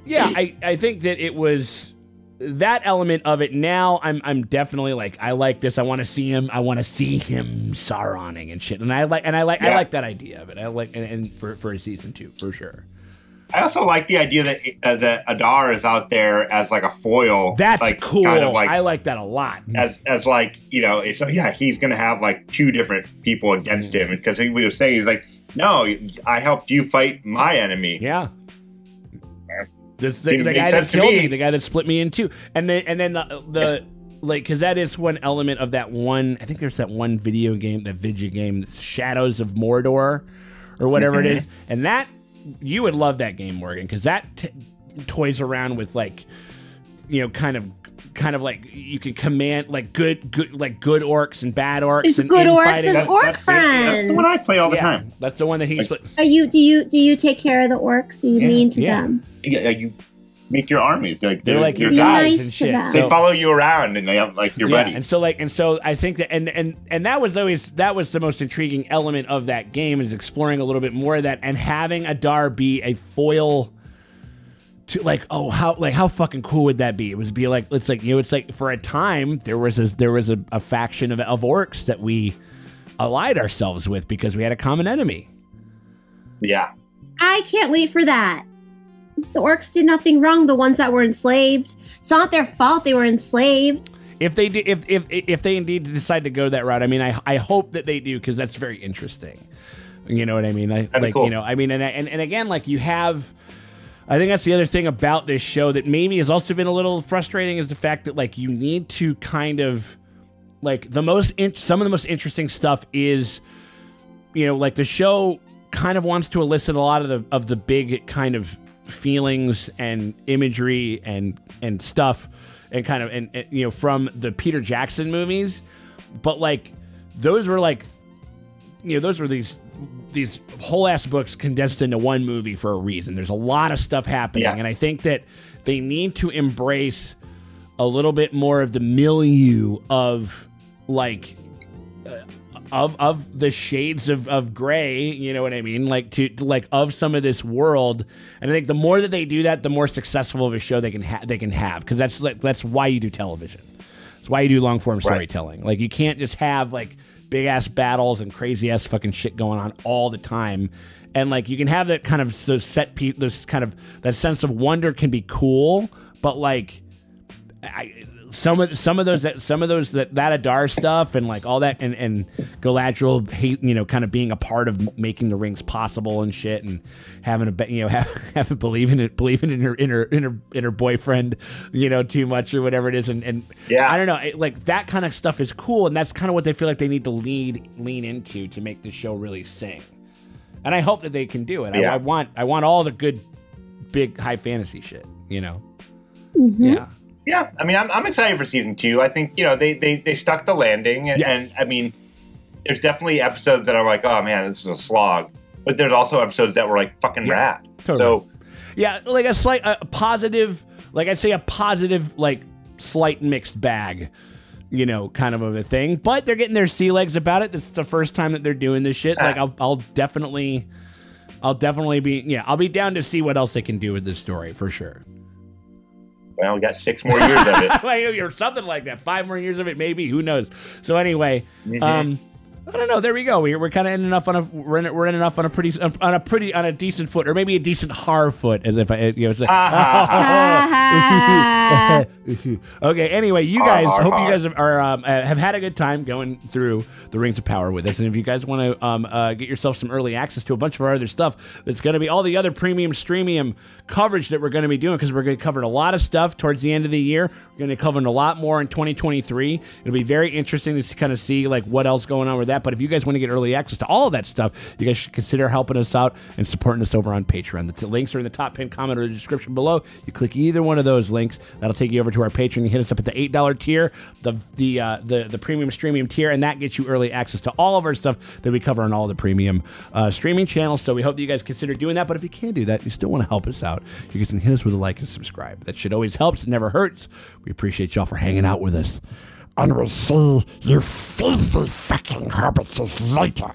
Yeah, I think that it was that element of it. Now I'm definitely like, I like this. I want to see him. I want to see him Sauroning and shit. And I like that idea of it. I like and for a season 2 for sure.
I also like the idea that Adar is out there as like a foil.
That's
like,
cool.
Kind of like,
I like that a lot.
As like, you know, so yeah, he's gonna have like 2 different people against him, because he was saying, he's like, no, I helped you fight my enemy.
Yeah. The guy that killed me, the guy that split me in 2, and then the like, because that is one element of that one. I think there's that one video game, that video game, Shadows of Mordor, or whatever it is, and that. You would love that game, Morgan, because that toys around with, like, you know, kind of like you can command like good orcs and bad orcs.
There's
and
good orcs
infighting.
as orc friends.
That's the one I play all the time.
That's the one that he's.
Do you take care of the orcs? Are you mean to them?
Yeah, you make your armies like
they're like your
Be
guys
nice
and
to
shit.
them.
They follow you around and they have like your buddies.
And so I think that and that was the most intriguing element of that game, is exploring a little bit more of that and having Adar be a foil to, like, oh, how fucking cool would that be? It would be like, it's like, you know, it's like for a time there was a faction of orcs that we allied ourselves with because we had a common enemy.
Yeah.
I can't wait for that. The orcs did nothing wrong. The ones that were enslaved. It's not their fault they were enslaved.
If they do, if they indeed decide to go that route, I mean, I hope that they do, because that's very interesting. You know what I mean?
Cool.
You know, I mean, and again, like, you have. I think that's the other thing about this show that maybe has also been a little frustrating, is the fact that, like, you need to kind of, like, some of the most interesting stuff is, you know, like, the show kind of wants to elicit a lot of the big kind of feelings and imagery and stuff and kind of and you know, from the Peter Jackson movies, but like those were like, you know, those were these whole ass books condensed into one movie for a reason. There's a lot of stuff happening, and I think that they need to embrace a little bit more of the milieu of like of the shades of gray, you know what I mean? Like of some of this world. And I think the more that they do that, the more successful of a show they can have, because that's why you do television. It's why you do long form storytelling. Like, you can't just have like big ass battles and crazy ass fucking shit going on all the time. And like, you can have that kind of that sense of wonder can be cool, but like some of those that Adar stuff and like all that and Galadriel hate, you know, kind of being a part of making the rings possible and shit, and having having believing in her boyfriend, you know, too much or whatever it is, and yeah, I don't know, like that kind of stuff is cool, and that's kind of what they feel like they need to lean into to make this show really sing. And I hope that they can do it. Yeah. I want all the good big high fantasy shit, you know. Yeah.
Yeah, I mean, I'm excited for season 2. I think, you know, they stuck the landing, and I mean, there's definitely episodes that are like, oh man, this is a slog, but there's also episodes that were like fucking rad. Totally. So,
yeah, like a positive, like I'd say a positive, like slight mixed bag, you know, kind of a thing. But they're getting their sea legs about it. This is the first time that they're doing this shit. Like, I'll definitely I'll definitely be, I'll be down to see what else they can do with this story for sure.
Well, we got 6 more years of it.
Or something like that. 5 more years of it, maybe. Who knows? So anyway, I don't know. There we go. We're kind of ending up on a decent foot, or maybe a decent horror foot, as if I, Okay. Anyway, you guys, hope you guys have had a good time going through the Rings of Power with us, and if you guys want to get yourself some early access to a bunch of our other stuff, that's going to be all the other premium streamium coverage that we're going to be doing, because we're going to cover a lot of stuff towards the end of the year. We're going to cover a lot more in 2023. It'll be very interesting to kind of see like what else going on with that. But if you guys want to get early access to all of that stuff, you guys should consider helping us out and supporting us over on Patreon. The links are in the top pinned comment or the description below. You click either one of those links, that'll take you over to our Patreon. You hit us up at the $8 tier, the premium streaming tier, and that gets you early access to all of our stuff that we cover on all the premium streaming channels. So we hope that you guys consider doing that. But if you can't do that, you still want to help us out, you guys can hit us with a like and subscribe. That shit always helps. It never hurts. We appreciate y'all for hanging out with us.
And we'll see you filthy fucking hobbitses later.